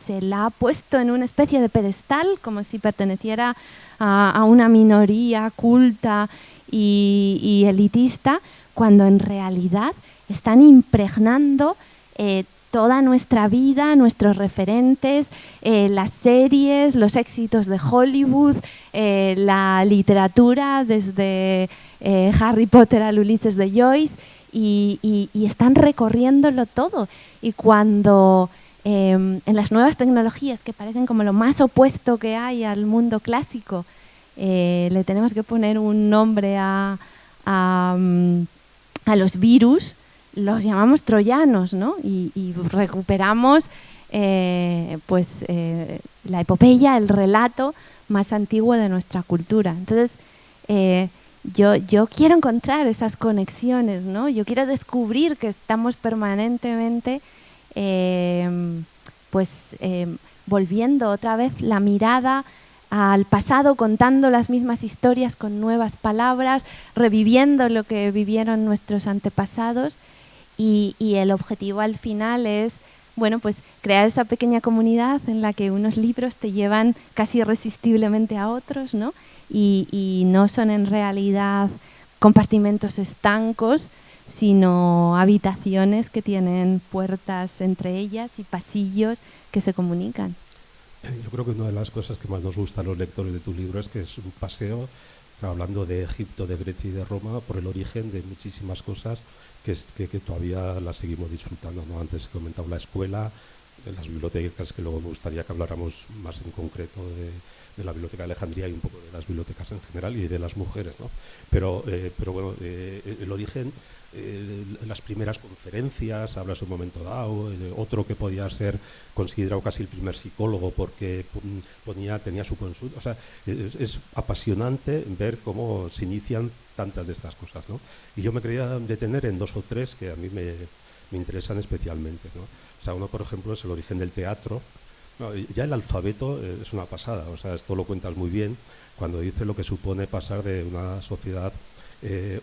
se la ha puesto en una especie de pedestal como si perteneciera a una minoría culta y elitista, cuando en realidad están impregnando toda nuestra vida, nuestros referentes, las series, los éxitos de Hollywood, la literatura, desde Harry Potter al Ulises de Joyce, y están recorriéndolo todo. Y cuando en las nuevas tecnologías, que parecen como lo más opuesto que hay al mundo clásico, le tenemos que poner un nombre a los virus, los llamamos troyanos, ¿no? Y recuperamos la epopeya, el relato más antiguo de nuestra cultura. Entonces, yo quiero encontrar esas conexiones, ¿no? Yo quiero descubrir que estamos permanentemente volviendo otra vez la mirada al pasado, contando las mismas historias con nuevas palabras, reviviendo lo que vivieron nuestros antepasados, y el objetivo al final es, bueno, pues crear esa pequeña comunidad en la que unos libros te llevan casi irresistiblemente a otros, ¿no? Y no son en realidad compartimentos estancos, sino habitaciones que tienen puertas entre ellas y pasillos que se comunican. Yo creo que una de las cosas que más nos gusta a los lectores de tu libro es que es un paseo, hablando de Egipto, de Grecia y de Roma, por el origen de muchísimas cosas que todavía las seguimos disfrutando, ¿no? Antes he comentado la escuela, las bibliotecas, que luego me gustaría que habláramos más en concreto de la Biblioteca de Alejandría y un poco de las bibliotecas en general y de las mujeres, ¿no? Pero bueno, el origen, las primeras conferencias, hablas un momento dado, otro que podía ser considerado casi el primer psicólogo porque tenía su consulta. O sea, es apasionante ver cómo se inician tantas de estas cosas, ¿no? Y yo me quería detener en dos o tres que a mí me interesan especialmente, ¿no? O sea, uno, por ejemplo, es el origen del teatro. No, ya el alfabeto es una pasada, o sea, esto lo cuentas muy bien cuando dice lo que supone pasar de una sociedad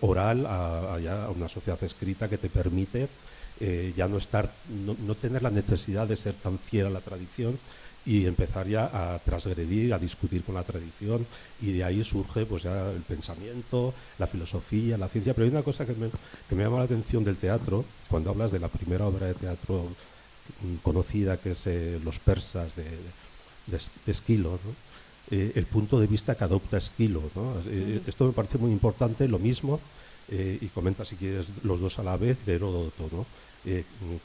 oral a una sociedad escrita que te permite ya no tener la necesidad de ser tan fiel a la tradición y empezar ya a transgredir, a discutir con la tradición, y de ahí surge pues ya el pensamiento, la filosofía, la ciencia. Pero hay una cosa que me llama la atención del teatro, cuando hablas de la primera obra de teatro conocida, que es Los persas de Esquilo, ¿no? El punto de vista que adopta Esquilo, ¿no? Esto me parece muy importante. Lo mismo, y comenta si quieres los dos a la vez, de Heródoto, ¿no?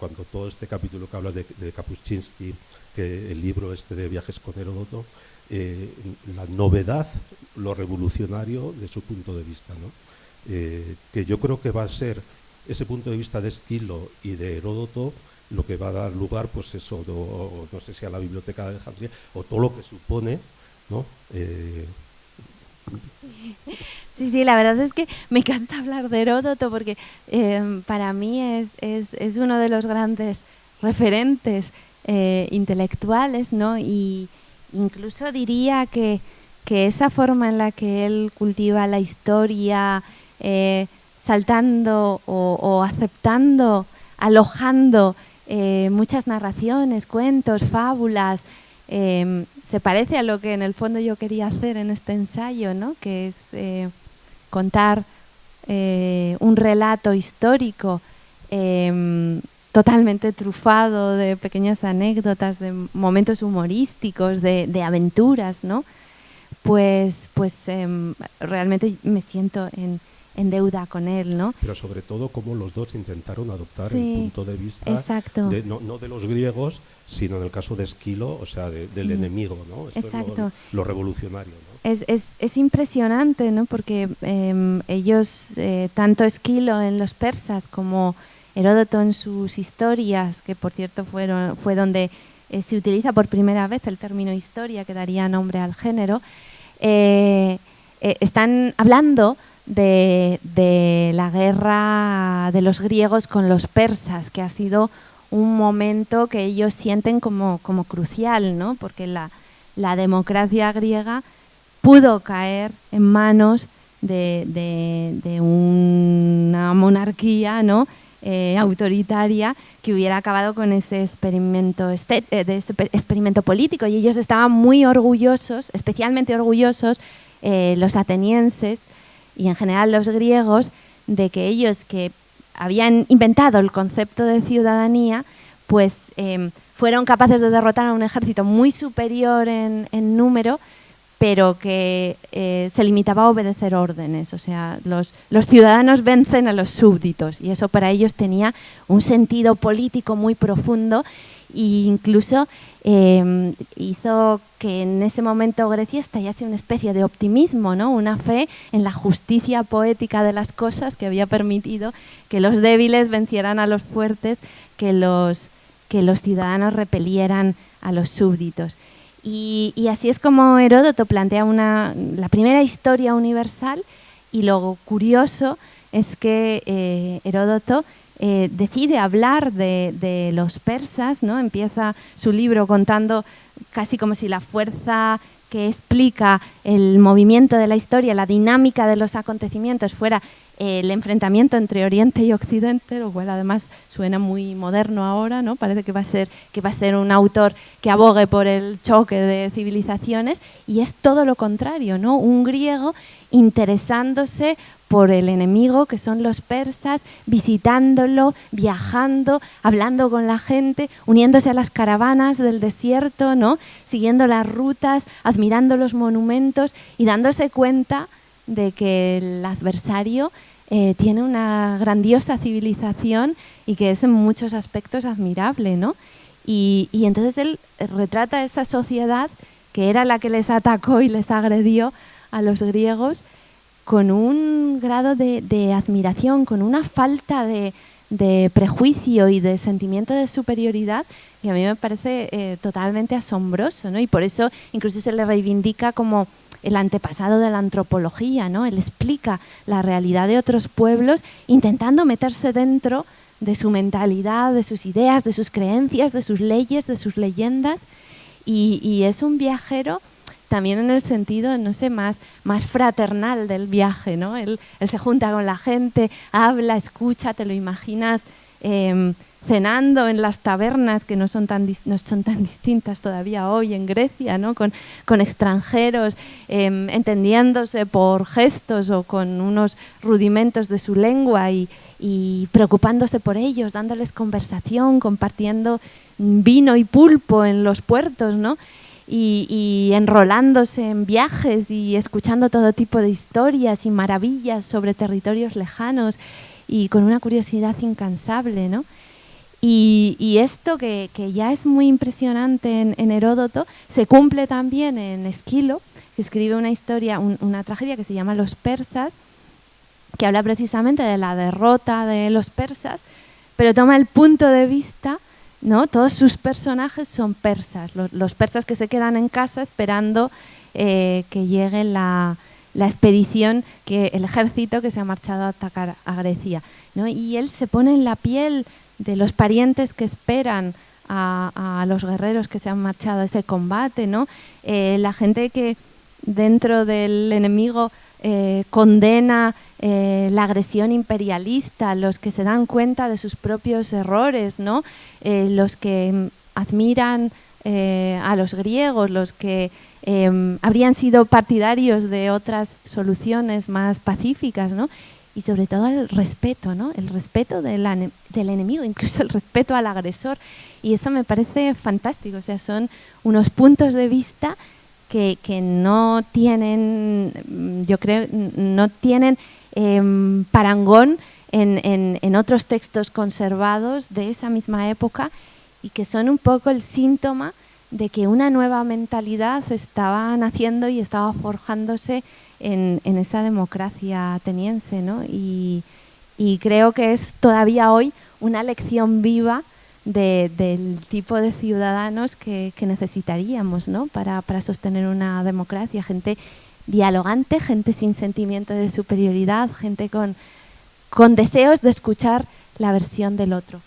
Cuando todo este capítulo que habla de Kapuscinski, que el libro este de Viajes con Heródoto, la novedad, lo revolucionario de su punto de vista, ¿no? Que yo creo que va a ser ese punto de vista de Esquilo y de Heródoto lo que va a dar lugar, pues eso, no sé si a la biblioteca de Alejandría, o todo lo que supone, ¿no? Sí, sí, la verdad es que me encanta hablar de Heródoto porque para mí es uno de los grandes referentes intelectuales, ¿no? Y incluso diría que esa forma en la que él cultiva la historia, saltando o aceptando, alojando muchas narraciones, cuentos, fábulas, se parece a lo que en el fondo yo quería hacer en este ensayo, ¿no? Que es contar un relato histórico totalmente trufado de pequeñas anécdotas, de momentos humorísticos, de aventuras, ¿no? Pues realmente me siento en deuda con él, ¿no? Pero sobre todo cómo los dos intentaron adoptar Sí, el punto de vista no de los griegos, sino en el caso de Esquilo, o sea, del enemigo, ¿no? Esto exacto. Es lo revolucionario, ¿no? Es impresionante, ¿no? Porque ellos, tanto Esquilo en los persas como Heródoto en sus historias, que por cierto fue donde se utiliza por primera vez el término historia, que daría nombre al género, están hablando de la guerra de los griegos con los persas, que ha sido un momento que ellos sienten como crucial, ¿no? Porque la democracia griega pudo caer en manos de una monarquía, ¿no? Autoritaria, que hubiera acabado con ese experimento político, y ellos estaban muy orgullosos, especialmente orgullosos los atenienses y en general los griegos, de que ellos, que habían inventado el concepto de ciudadanía, pues fueron capaces de derrotar a un ejército muy superior en número, pero que se limitaba a obedecer órdenes. O sea, los ciudadanos vencen a los súbditos, y eso para ellos tenía un sentido político muy profundo, e incluso hizo que en ese momento Grecia estallase una especie de optimismo, ¿no? Una fe en la justicia poética de las cosas que había permitido que los débiles vencieran a los fuertes, que los ciudadanos repelieran a los súbditos. Y así es como Heródoto plantea la primera historia universal. Y lo curioso es que Heródoto decide hablar de los persas, ¿no? Empieza su libro contando casi como si la fuerza que explica el movimiento de la historia, la dinámica de los acontecimientos, fuera el enfrentamiento entre Oriente y Occidente, lo cual además suena muy moderno ahora, ¿no? Parece que va a ser un autor que abogue por el choque de civilizaciones, y es todo lo contrario, ¿no? Un griego interesándose por el enemigo, que son los persas, visitándolo, viajando, hablando con la gente, uniéndose a las caravanas del desierto, ¿no? Siguiendo las rutas, admirando los monumentos y dándose cuenta de que el adversario tiene una grandiosa civilización y que es en muchos aspectos admirable, ¿no? Y entonces él retrata esa sociedad que era la que les atacó y les agredió a los griegos, con un grado de admiración, con una falta de prejuicio y de sentimiento de superioridad que a mí me parece totalmente asombroso, ¿no? Y por eso incluso se le reivindica como el antepasado de la antropología, ¿no? Él explica la realidad de otros pueblos intentando meterse dentro de su mentalidad, de sus ideas, de sus creencias, de sus leyes, de sus leyendas, y es un viajero también en el sentido, no sé, más fraternal del viaje, ¿no? Él se junta con la gente, habla, escucha, te lo imaginas cenando en las tabernas, que no son tan distintas todavía hoy en Grecia, ¿no? Con extranjeros, entendiéndose por gestos o con unos rudimentos de su lengua, y preocupándose por ellos, dándoles conversación, compartiendo vino y pulpo en los puertos, ¿no? Y enrolándose en viajes y escuchando todo tipo de historias y maravillas sobre territorios lejanos, y con una curiosidad incansable, ¿no? Y esto que ya es muy impresionante en Heródoto, se cumple también en Esquilo, que escribe una historia, una tragedia que se llama Los persas, que habla precisamente de la derrota de los persas, pero toma el punto de vista ¿no? Todos sus personajes son persas, los persas que se quedan en casa esperando que llegue la expedición, el ejército que se ha marchado a atacar a Grecia, ¿no? Y él se pone en la piel de los parientes que esperan a los guerreros que se han marchado a ese combate, ¿no? La gente que dentro del enemigo condena la agresión imperialista, los que se dan cuenta de sus propios errores, ¿no? Los que admiran a los griegos, los que habrían sido partidarios de otras soluciones más pacíficas, ¿no? Y sobre todo el respeto, ¿no? El respeto del enemigo, incluso el respeto al agresor. Y eso me parece fantástico, o sea, son unos puntos de vista que no tienen, yo creo, no tienen parangón en otros textos conservados de esa misma época y que son un poco el síntoma de que una nueva mentalidad estaba naciendo y estaba forjándose en esa democracia ateniense, ¿no? Y creo que es todavía hoy una lección viva del tipo de ciudadanos que necesitaríamos, ¿no? para sostener una democracia, gente dialogante, gente sin sentimiento de superioridad, gente con deseos de escuchar la versión del otro.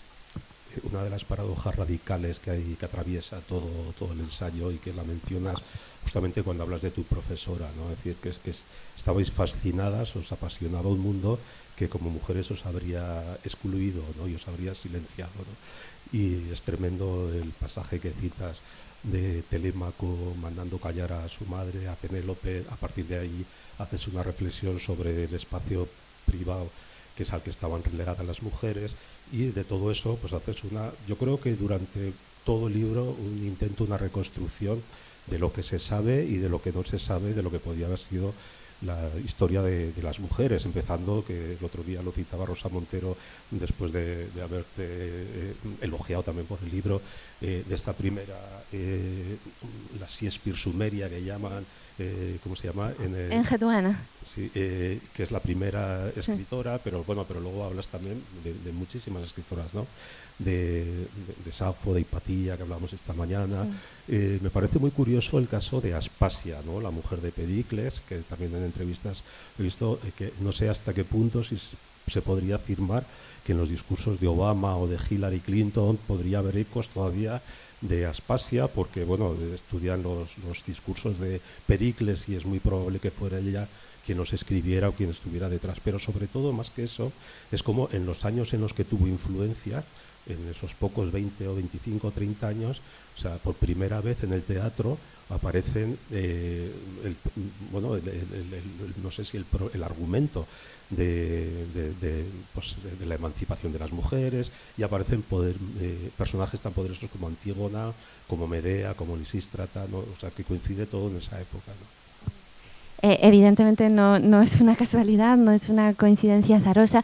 Una de las paradojas radicales que atraviesa todo el ensayo y que la mencionas justamente cuando hablas de tu profesora, ¿no? Es decir, que estabais fascinadas, os apasionaba un mundo que como mujeres os habría excluido, ¿no? Y os habría silenciado, ¿no? Y es tremendo el pasaje que citas de Telémaco mandando callar a su madre, a Penélope. A partir de ahí haces una reflexión sobre el espacio privado que es al que estaban relegadas las mujeres, y de todo eso pues haces yo creo que durante todo el libro un intento, una reconstrucción de lo que se sabe y de lo que no se sabe, de lo que podía haber sido la historia de las mujeres, empezando, que el otro día lo citaba Rosa Montero, después de haberte elogiado también por el libro, de esta primera, la Shakespeare sumeria que llaman, ¿cómo se llama? Enheduanna. Sí, que es la primera escritora, pero luego hablas también de muchísimas escritoras, ¿no? De Safo, de Hipatía, que hablamos esta mañana. Sí. Me parece muy curioso el caso de Aspasia, ¿no? La mujer de Pericles, que también en entrevistas he visto que no sé hasta qué punto si se podría afirmar que en los discursos de Obama o de Hillary Clinton podría haber ecos todavía de Aspasia, porque bueno, estudian los discursos de Pericles y es muy probable que fuera ella quien los escribiera o quien estuviera detrás, pero sobre todo, más que eso, es como en los años en los que tuvo influencia, en esos pocos 20 o 25 o 30 años, o sea, por primera vez en el teatro aparecen, no sé si el argumento de la emancipación de las mujeres, y aparecen personajes tan poderosos como Antígona, como Medea, como Lisístrata, ¿no? O sea, que coincide todo en esa época, ¿no? Evidentemente no es una casualidad, no es una coincidencia azarosa.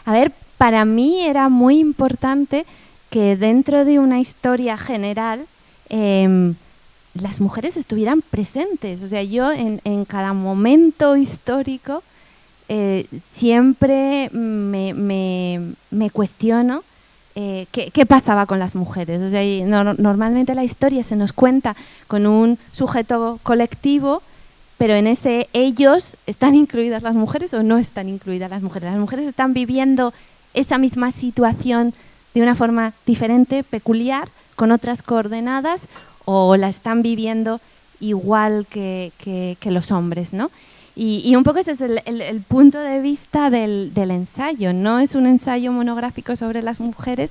A ver, para mí era muy importante que dentro de una historia general las mujeres estuvieran presentes. O sea, yo en cada momento histórico siempre me cuestiono qué pasaba con las mujeres. O sea, normalmente la historia se nos cuenta con un sujeto colectivo, pero en ese ellos, ¿están incluidas las mujeres o no están incluidas las mujeres? Las mujeres están viviendo esa misma situación de una forma diferente, peculiar, con otras coordenadas, o la están viviendo igual que los hombres, ¿no? Y un poco ese es el punto de vista del ensayo. No es un ensayo monográfico sobre las mujeres,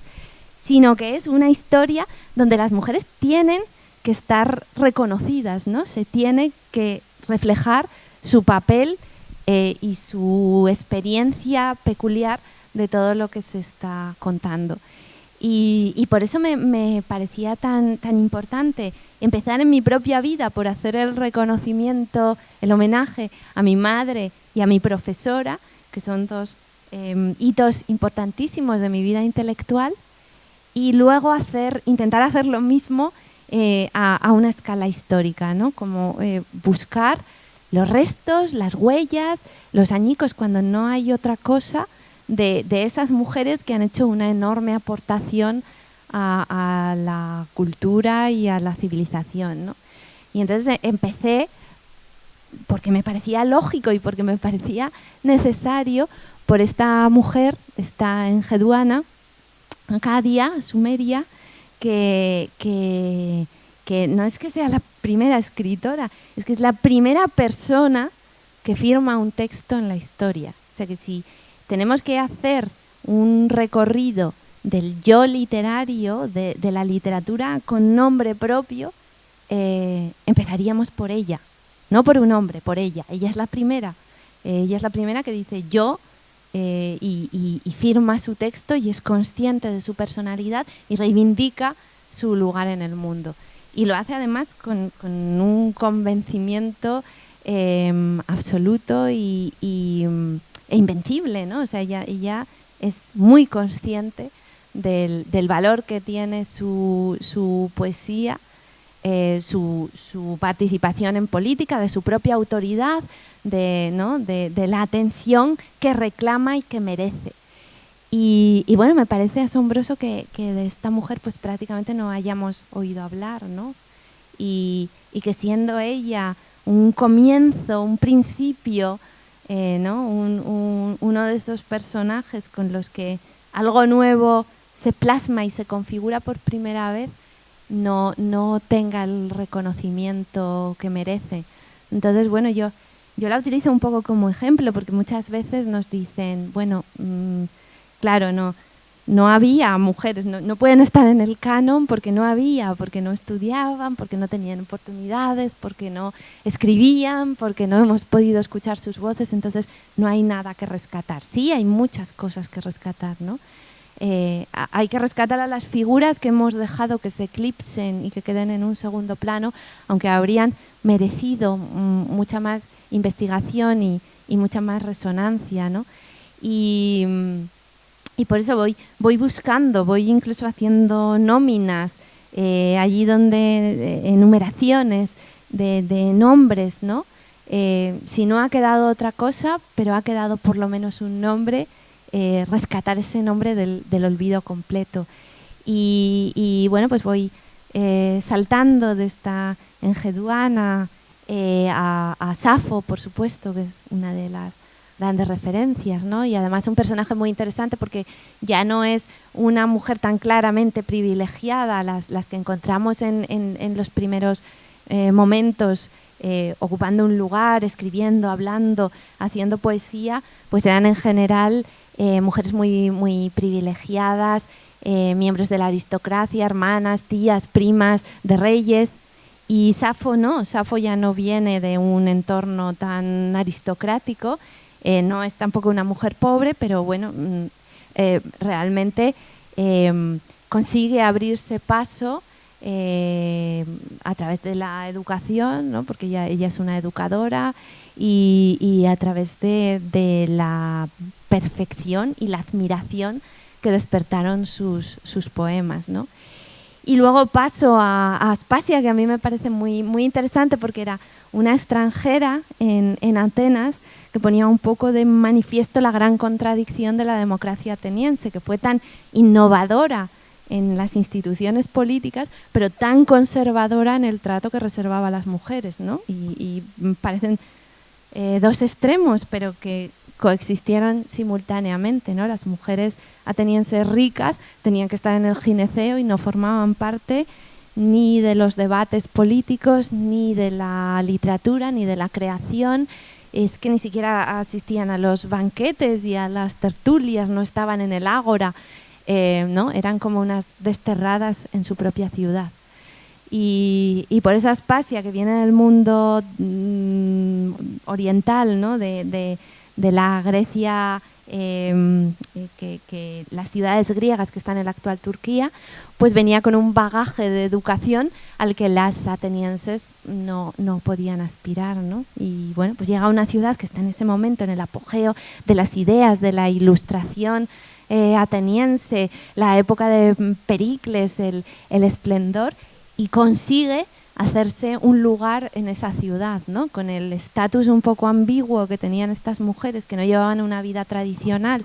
sino que es una historia donde las mujeres tienen que estar reconocidas, ¿no? Se tiene que reflejar su papel y su experiencia peculiar de todo lo que se está contando. Y por eso me parecía tan importante empezar en mi propia vida por hacer el reconocimiento, el homenaje a mi madre y a mi profesora, que son dos hitos importantísimos de mi vida intelectual, y luego intentar hacer lo mismo a una escala histórica, ¿no? Como buscar los restos, las huellas, los añicos, cuando no hay otra cosa, de esas mujeres que han hecho una enorme aportación a la cultura y a la civilización, ¿no? Y entonces empecé, porque me parecía lógico y porque me parecía necesario, por esta mujer, esta engeduana, acadia, sumeria, que no es que sea la primera escritora, es que es la primera persona que firma un texto en la historia. O sea que si tenemos que hacer un recorrido del yo literario, de la literatura con nombre propio, empezaríamos por ella, no por un hombre, por ella. Ella es la primera que dice yo, y firma su texto y es consciente de su personalidad y reivindica su lugar en el mundo. Y lo hace además con un convencimiento absoluto e invencible, ¿no? O sea, ella es muy consciente del valor que tiene su poesía, su participación en política, de su propia autoridad, de la atención que reclama y que merece. Y bueno, me parece asombroso que de esta mujer pues prácticamente no hayamos oído hablar, ¿no? Y que siendo ella un comienzo, un principio, ¿no? Uno de esos personajes con los que algo nuevo se plasma y se configura por primera vez, no tenga el reconocimiento que merece. Entonces, bueno, yo la utilizo un poco como ejemplo, porque muchas veces nos dicen, bueno, claro, no había mujeres, no pueden estar en el canon porque no estudiaban, porque no tenían oportunidades, porque no escribían, porque no hemos podido escuchar sus voces, entonces no hay nada que rescatar. Sí, hay muchas cosas que rescatar, ¿no? Hay que rescatar a las figuras que hemos dejado que se eclipsen y que queden en un segundo plano, aunque habrían merecido mucha más investigación y mucha más resonancia, ¿no? Y por eso voy buscando, voy incluso haciendo nóminas, allí donde enumeraciones de nombres, ¿no? Si no ha quedado otra cosa, pero ha quedado por lo menos un nombre, rescatar ese nombre del olvido completo. Y bueno, pues voy saltando de esta engeduana a Safo, por supuesto, que es una de las grandes referencias, ¿no? Y además un personaje muy interesante porque ya no es una mujer tan claramente privilegiada, las que encontramos en los primeros momentos, ocupando un lugar, escribiendo, hablando, haciendo poesía, pues eran en general mujeres muy, muy privilegiadas, miembros de la aristocracia, hermanas, tías, primas de reyes. Y Safo no, Safo ya no viene de un entorno tan aristocrático, no es tampoco una mujer pobre, pero bueno, realmente consigue abrirse paso a través de la educación, ¿no? Porque ella es una educadora, y a través de la perfección y la admiración que despertaron sus poemas, ¿no? Y luego paso a Aspasia, que a mí me parece muy, muy interesante porque era una extranjera en Atenas que ponía un poco de manifiesto la gran contradicción de la democracia ateniense, que fue tan innovadora en las instituciones políticas, pero tan conservadora en el trato que reservaba a las mujeres, ¿no? Y parecen dos extremos, pero que coexistieran simultáneamente, ¿no? Las mujeres atenienses ricas tenían que estar en el gineceo y no formaban parte ni de los debates políticos, ni de la literatura, ni de la creación. Es que ni siquiera asistían a los banquetes y a las tertulias, no estaban en el ágora, ¿no? Eran como unas desterradas en su propia ciudad. Y por esa Aspasia, que viene del mundo oriental, ¿no? de la Grecia, que las ciudades griegas que están en la actual Turquía, pues venía con un bagaje de educación al que las atenienses no podían aspirar, ¿no? Y bueno, pues llega a una ciudad que está en ese momento en el apogeo de las ideas, de la ilustración ateniense, la época de Pericles, el esplendor, y consigue hacerse un lugar en esa ciudad, ¿no? Con el estatus un poco ambiguo que tenían estas mujeres que no llevaban una vida tradicional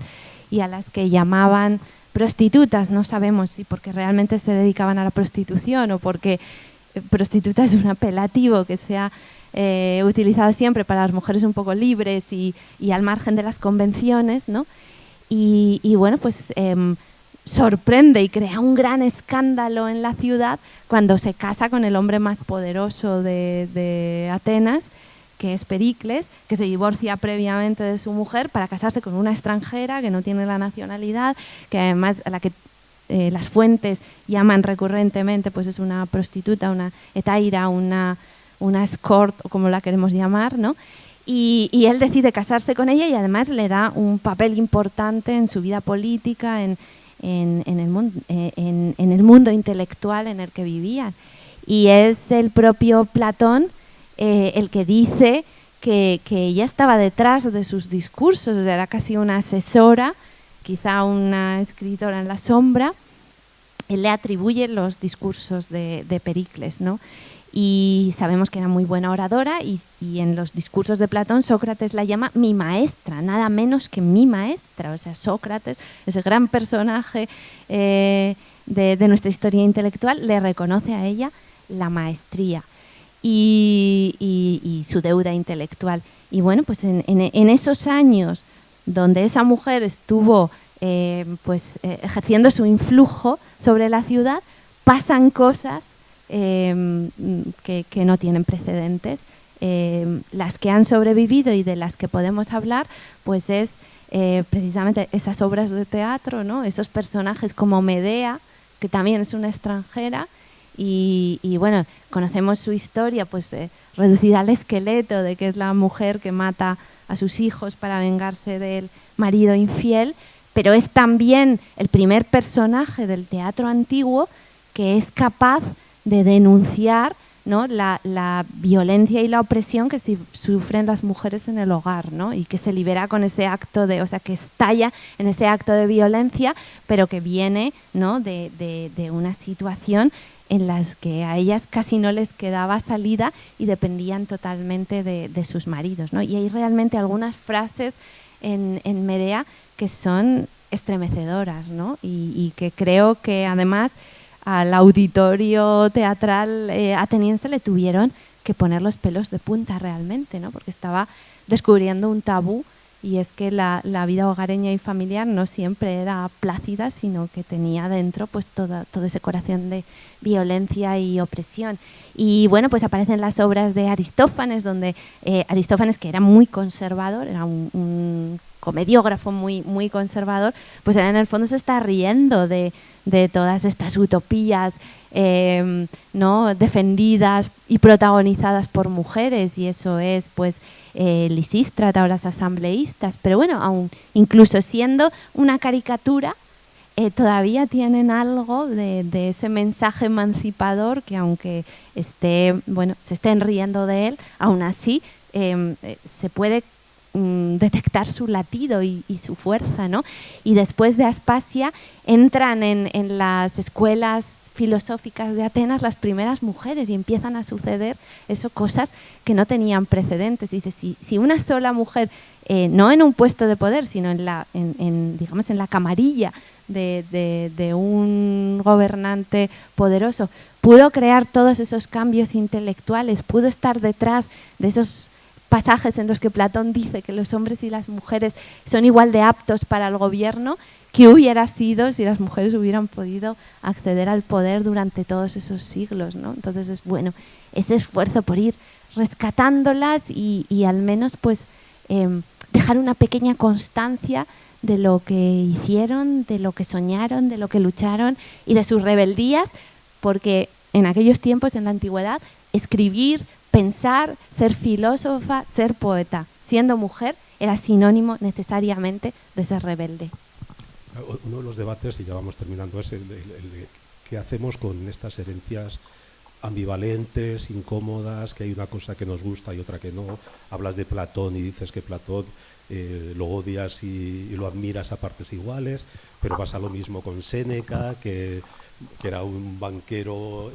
y a las que llamaban prostitutas, no sabemos si porque realmente se dedicaban a la prostitución o porque prostituta es un apelativo que se ha utilizado siempre para las mujeres un poco libres y al margen de las convenciones, ¿no? Y bueno, pues sorprende y crea un gran escándalo en la ciudad cuando se casa con el hombre más poderoso de Atenas, que es Pericles, que se divorcia previamente de su mujer para casarse con una extranjera que no tiene la nacionalidad, que además a la que las fuentes llaman recurrentemente, pues es una prostituta, una etaira, una escort, o como la queremos llamar, ¿no? Y él decide casarse con ella y además le da un papel importante en su vida política, en el mundo intelectual en el que vivían. Y es el propio Platón el que dice que ella estaba detrás de sus discursos, era casi una asesora, quizá una escritora en la sombra. Él le atribuye los discursos de Pericles, ¿no? Y sabemos que era muy buena oradora y en los discursos de Platón Sócrates la llama mi maestra, nada menos que mi maestra. O sea, Sócrates, ese gran personaje de nuestra historia intelectual, le reconoce a ella la maestría y su deuda intelectual. Y bueno, pues en esos años donde esa mujer estuvo ejerciendo su influjo sobre la ciudad, pasan cosas que no tienen precedentes. Las que han sobrevivido y de las que podemos hablar, pues es precisamente esas obras de teatro, ¿no? Esos personajes como Medea, que también es una extranjera, y bueno, conocemos su historia pues reducida al esqueleto de que es la mujer que mata a sus hijos para vengarse del marido infiel, pero es también el primer personaje del teatro antiguo que es capaz de denunciar, ¿no?, la violencia y la opresión que sufren las mujeres en el hogar, ¿no? Y que se libera con ese acto de, o sea, que estalla en ese acto de violencia, pero que viene, ¿no?, de una situación en las que a ellas casi no les quedaba salida y dependían totalmente de sus maridos, ¿no? Y hay realmente algunas frases en Medea que son estremecedoras, ¿no? Y que creo que además al auditorio teatral ateniense le tuvieron que poner los pelos de punta realmente, ¿no? Porque estaba descubriendo un tabú, y es que la vida hogareña y familiar no siempre era plácida, sino que tenía dentro pues todo ese corazón de violencia y opresión. Y bueno, pues aparecen las obras de Aristófanes, donde Aristófanes, que era muy conservador, era un comediógrafo muy conservador, pues en el fondo se está riendo de todas estas utopías ¿no?, defendidas y protagonizadas por mujeres, y eso es pues Lisístrata o las asambleístas, pero bueno, aún incluso siendo una caricatura, todavía tienen algo de ese mensaje emancipador que, aunque se estén riendo de él, aún así se puede detectar su latido y su fuerza, ¿no? Y después de Aspasia entran en las escuelas filosóficas de Atenas las primeras mujeres y empiezan a suceder cosas que no tenían precedentes. Dice, si una sola mujer, no en un puesto de poder, sino digamos en la camarilla de un gobernante poderoso, pudo crear todos esos cambios intelectuales, pudo estar detrás de esos pasajes en los que Platón dice que los hombres y las mujeres son igual de aptos para el gobierno, ¿qué hubiera sido si las mujeres hubieran podido acceder al poder durante todos esos siglos, ¿no? Entonces es bueno ese esfuerzo por ir rescatándolas y al menos pues dejar una pequeña constancia de lo que hicieron, de lo que soñaron, de lo que lucharon y de sus rebeldías, porque en aquellos tiempos, en la antigüedad, escribir, pensar, ser filósofa, ser poeta, siendo mujer, era sinónimo necesariamente de ser rebelde. Uno de los debates, y ya vamos terminando, es el de qué hacemos con estas herencias ambivalentes, incómodas, que hay una cosa que nos gusta y otra que no. Hablas de Platón y dices que Platón lo odias y lo admiras a partes iguales, pero pasa lo mismo con Séneca, que era un banquero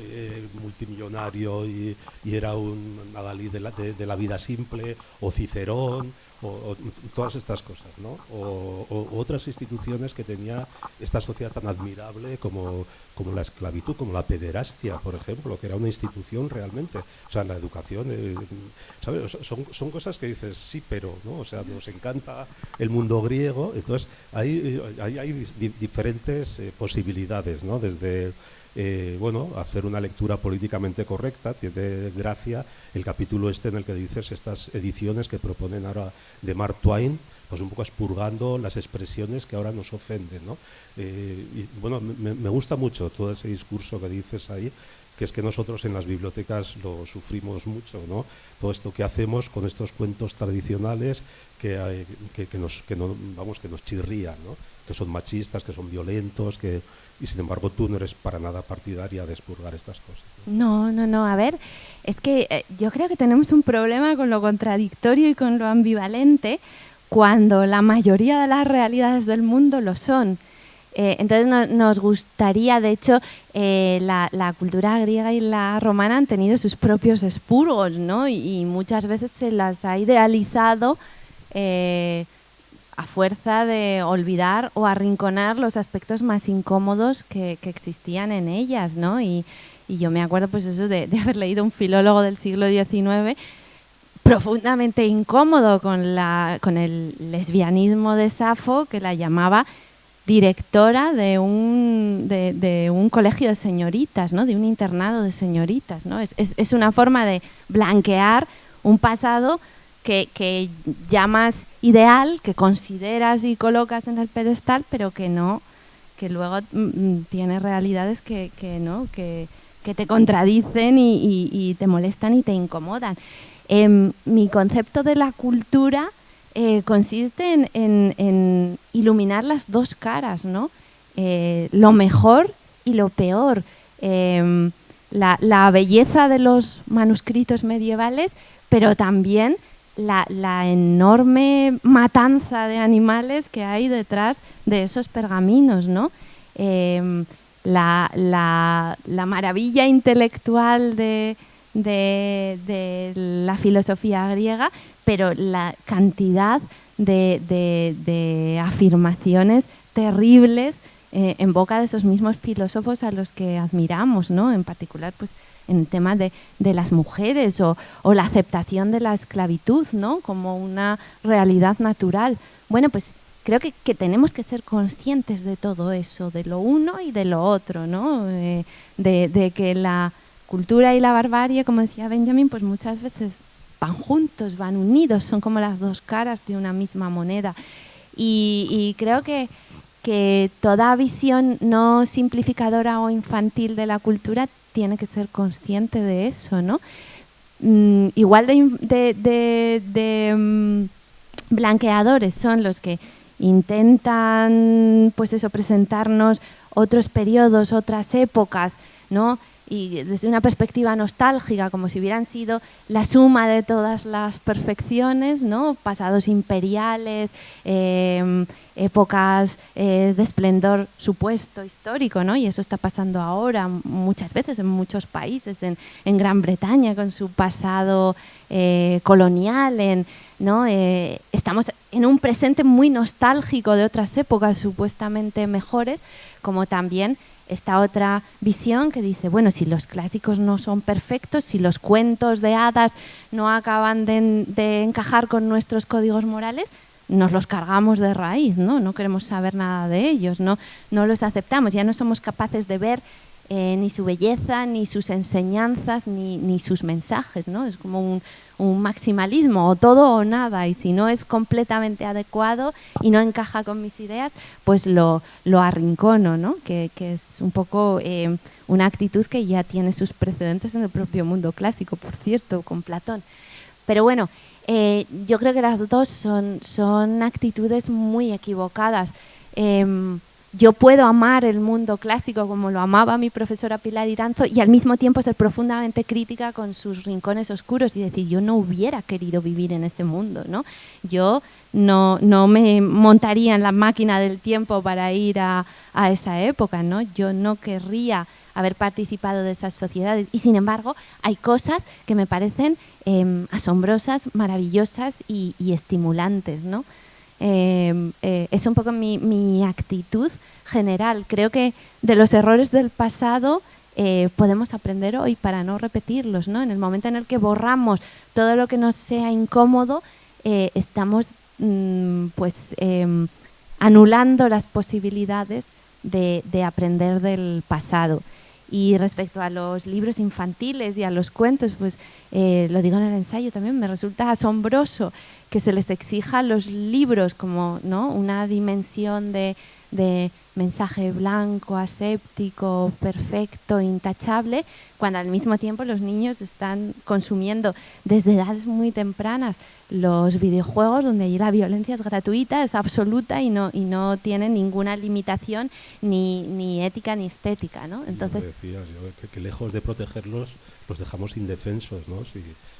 multimillonario y era un adalid de la vida simple, o Cicerón, o todas estas cosas, ¿no? O otras instituciones que tenía esta sociedad tan admirable como la esclavitud, como la pederastia, por ejemplo, que era una institución realmente. O sea, la educación, ¿sabes? Son cosas que dices, sí, pero, ¿no? O sea, nos encanta el mundo griego, entonces hay diferentes posibilidades, ¿no? Desde bueno, hacer una lectura políticamente correcta. Tiene gracia el capítulo en el que dices estas ediciones que proponen ahora de Mark Twain, pues un poco expurgando las expresiones que ahora nos ofenden, ¿no? Y bueno, me gusta mucho todo ese discurso que dices ahí, que es que nosotros en las bibliotecas lo sufrimos mucho, ¿no? Todo esto que hacemos con estos cuentos tradicionales que nos chirrían, ¿no? Que son machistas, que son violentos, y sin embargo tú no eres para nada partidaria de expurgar estas cosas. No, a ver, es que yo creo que tenemos un problema con lo contradictorio y con lo ambivalente cuando la mayoría de las realidades del mundo lo son. Entonces nos gustaría, de hecho, la cultura griega y la romana han tenido sus propios expurgos, ¿no? Y muchas veces se las ha idealizado a fuerza de olvidar o arrinconar los aspectos más incómodos que existían en ellas, ¿no? Y yo me acuerdo pues eso de haber leído un filólogo del siglo XIX profundamente incómodo con el lesbianismo de Safo, que la llamaba directora de un colegio de señoritas, ¿no? De un internado de señoritas, ¿no? Es una forma de blanquear un pasado que llamas ideal, que consideras y colocas en el pedestal, pero que luego tiene realidades que te contradicen y te molestan y te incomodan. Mi concepto de la cultura consiste en iluminar las dos caras, ¿no? Lo mejor y lo peor. La belleza de los manuscritos medievales, pero también la enorme matanza de animales que hay detrás de esos pergaminos, ¿no? La maravilla intelectual de la filosofía griega, pero la cantidad de afirmaciones terribles en boca de esos mismos filósofos a los que admiramos, ¿no? En particular, pues, en el tema de las mujeres o la aceptación de la esclavitud, ¿no? Como una realidad natural. Bueno, pues creo que tenemos que ser conscientes de todo eso, de lo uno y de lo otro, ¿no? De que la cultura y la barbarie, como decía Benjamin, pues muchas veces van juntos, van unidos, son como las dos caras de una misma moneda. Y creo que toda visión no simplificadora o infantil de la cultura tiene que ser consciente de eso, ¿no? Igual de blanqueadores son los que intentan, pues eso, presentarnos otros periodos, otras épocas, ¿no? Y desde una perspectiva nostálgica, como si hubieran sido la suma de todas las perfecciones, ¿no? Pasados imperiales, épocas de esplendor supuesto histórico, ¿no? Y eso está pasando ahora muchas veces en muchos países, en Gran Bretaña con su pasado colonial, ¿no? Estamos en un presente muy nostálgico de otras épocas supuestamente mejores, como también esta otra visión que dice, bueno, si los clásicos no son perfectos, si los cuentos de hadas no acaban de encajar con nuestros códigos morales, nos los cargamos de raíz, ¿no? No queremos saber nada de ellos, no los aceptamos, ya no somos capaces de ver ni su belleza, ni sus enseñanzas, ni sus mensajes, ¿no? Es como un maximalismo, o todo o nada, y si no es completamente adecuado y no encaja con mis ideas, pues lo arrincono, ¿no? Que es un poco una actitud que ya tiene sus precedentes en el propio mundo clásico, por cierto, con Platón. Pero bueno, yo creo que las dos son actitudes muy equivocadas. Yo puedo amar el mundo clásico como lo amaba mi profesora Pilar Iranzo y al mismo tiempo ser profundamente crítica con sus rincones oscuros y decir, yo no hubiera querido vivir en ese mundo, ¿no? Yo no me montaría en la máquina del tiempo para ir a esa época, ¿no? Yo no querría haber participado de esas sociedades. Y sin embargo, hay cosas que me parecen asombrosas, maravillosas y estimulantes, ¿no? Es un poco mi actitud general. Creo que de los errores del pasado podemos aprender hoy para no repetirlos, ¿no? En el momento en el que borramos todo lo que nos sea incómodo, estamos anulando las posibilidades de aprender del pasado. Y respecto a los libros infantiles y a los cuentos, pues lo digo en el ensayo también, me resulta asombroso que se les exija a los libros como, ¿no?, una dimensión de mensaje blanco, aséptico, perfecto, intachable, cuando al mismo tiempo los niños están consumiendo desde edades muy tempranas los videojuegos, donde allí la violencia es gratuita, es absoluta y no tiene ninguna limitación ni ética ni estética, ¿no? Entonces, decías, que lejos de protegerlos los dejamos indefensos, ¿no?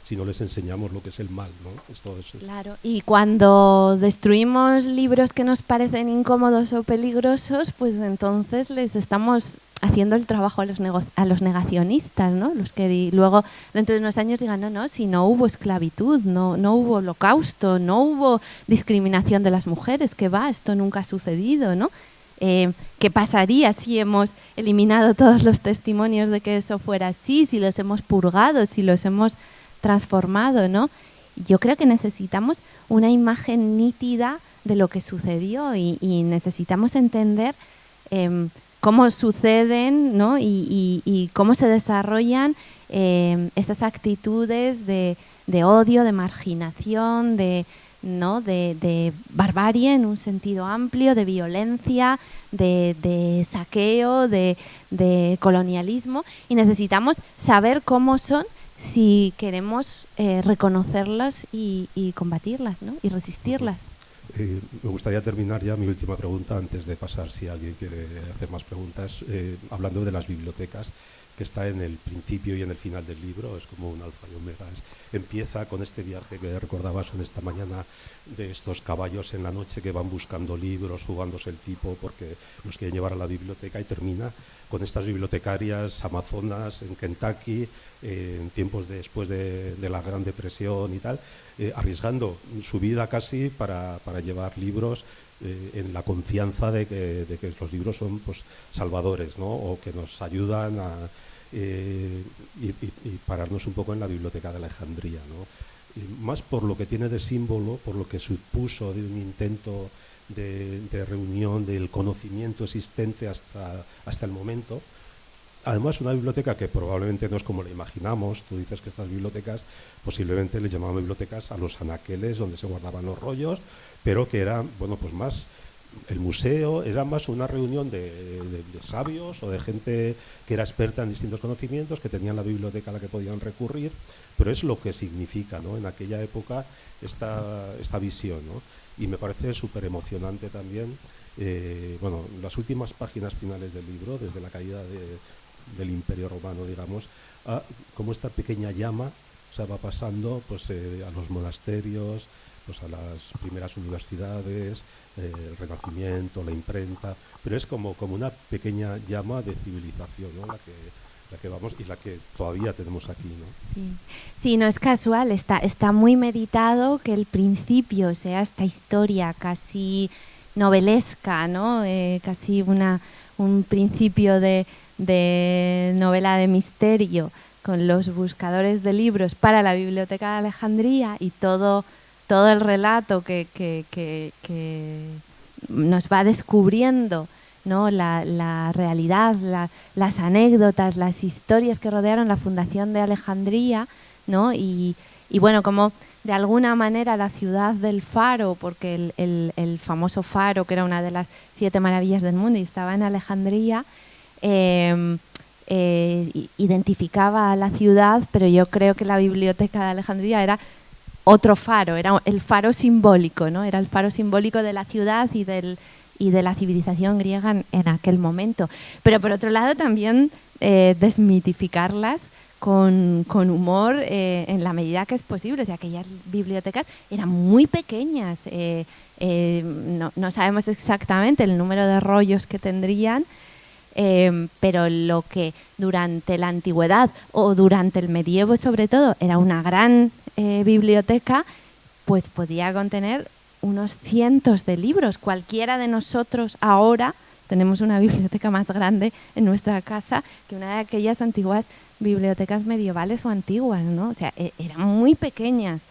Si no les enseñamos lo que es el mal, ¿no? Esto es... Claro, y cuando destruimos libros que nos parecen incómodos o peligrosos, pues entonces les estamos haciendo el trabajo a los negacionistas, ¿no? Los que luego dentro de unos años digan, no, si no hubo esclavitud, no hubo holocausto, no hubo discriminación de las mujeres, que va, esto nunca ha sucedido, ¿no? ¿Qué pasaría si hemos eliminado todos los testimonios de que eso fuera así, si los hemos purgado, si los hemos transformado, ¿no? Yo creo que necesitamos una imagen nítida de lo que sucedió y necesitamos entender cómo suceden, ¿no? y cómo se desarrollan esas actitudes de odio, de marginación, ¿no?, de barbarie en un sentido amplio, de violencia, de saqueo, de colonialismo, y necesitamos saber cómo son si queremos reconocerlas y combatirlas, ¿no?, y resistirlas. Me gustaría terminar ya mi última pregunta antes de pasar, si alguien quiere hacer más preguntas, hablando de las bibliotecas, que está en el principio y en el final del libro, es como un alfa y omega. Empieza con este viaje que recordabas en esta mañana de estos caballos en la noche que van buscando libros, jugándose el tipo porque los quieren llevar a la biblioteca, y termina con estas bibliotecarias amazonas en Kentucky, en tiempos después de la Gran Depresión y tal, arriesgando su vida casi para llevar libros, en la confianza de que los libros son, pues, salvadores, ¿no?, o que nos ayudan a y pararnos un poco en la Biblioteca de Alejandría, ¿no? Y más por lo que tiene de símbolo, por lo que supuso de un intento de reunión del conocimiento existente hasta el momento. Además, una biblioteca que probablemente no es como la imaginamos. Tú dices que estas bibliotecas posiblemente les llamaban bibliotecas a los anaqueles donde se guardaban los rollos, pero que eran, bueno, pues más el museo, era más una reunión de sabios o de gente que era experta en distintos conocimientos, que tenían la biblioteca a la que podían recurrir, pero es lo que significa, ¿no?, en aquella época esta visión, ¿no? Y me parece súper emocionante también, bueno, las últimas páginas finales del libro, desde la caída del Imperio Romano, digamos, como esta pequeña llama, o sea, va pasando, pues, a los monasterios, pues, a las primeras universidades, el Renacimiento, la imprenta, pero es como una pequeña llama de civilización, ¿no?, la que vamos y la que todavía tenemos aquí, ¿no? Sí, no es casual, está muy meditado que el principio sea esta historia casi novelesca, ¿no? Casi un principio de novela de misterio, con los buscadores de libros para la Biblioteca de Alejandría y todo el relato que nos va descubriendo, ¿no?, la realidad, las anécdotas, las historias que rodearon la fundación de Alejandría, ¿no? Y bueno, como de alguna manera la ciudad del faro, porque el famoso faro, que era una de las 7 maravillas del mundo y estaba en Alejandría, identificaba a la ciudad, pero yo creo que la Biblioteca de Alejandría era otro faro, era el faro simbólico, ¿no? Era el faro simbólico de la ciudad y de la civilización griega en aquel momento. Pero por otro lado también desmitificarlas con humor en la medida que es posible. O sea, aquellas bibliotecas eran muy pequeñas, no sabemos exactamente el número de rollos que tendrían, pero lo que durante la antigüedad o durante el medievo sobre todo era una gran biblioteca, pues podía contener unos cientos de libros. Cualquiera de nosotros ahora tenemos una biblioteca más grande en nuestra casa que una de aquellas antiguas bibliotecas medievales o antiguas, ¿no? O sea, eran muy pequeñas,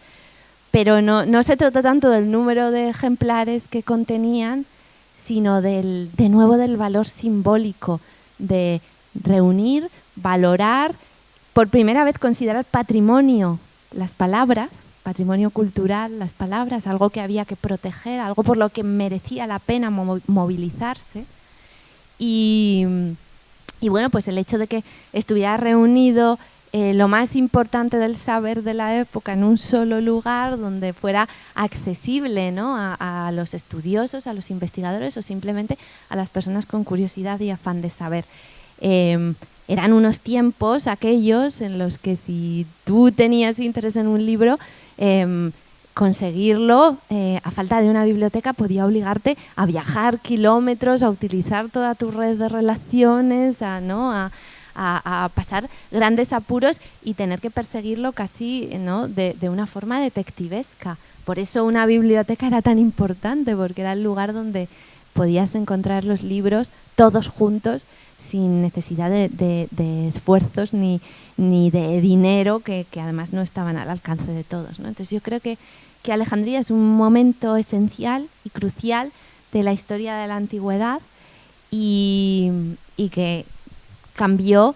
pero no se trata tanto del número de ejemplares que contenían, sino de nuevo del valor simbólico de reunir, valorar, por primera vez considerar patrimonio las palabras, patrimonio cultural, las palabras, algo que había que proteger, algo por lo que merecía la pena movilizarse. Y bueno, pues el hecho de que estuviera reunido lo más importante del saber de la época en un solo lugar donde fuera accesible, ¿no?, a los estudiosos, a los investigadores o simplemente a las personas con curiosidad y afán de saber. Eran unos tiempos aquellos en los que si tú tenías interés en un libro, conseguirlo a falta de una biblioteca podía obligarte a viajar kilómetros, a utilizar toda tu red de relaciones, a pasar grandes apuros y tener que perseguirlo casi, ¿no?, de una forma detectivesca. Por eso una biblioteca era tan importante, porque era el lugar donde podías encontrar los libros todos juntos sin necesidad de esfuerzos ni de dinero que además no estaban al alcance de todos, ¿no? Entonces yo creo que Alejandría es un momento esencial y crucial de la historia de la antigüedad y que cambió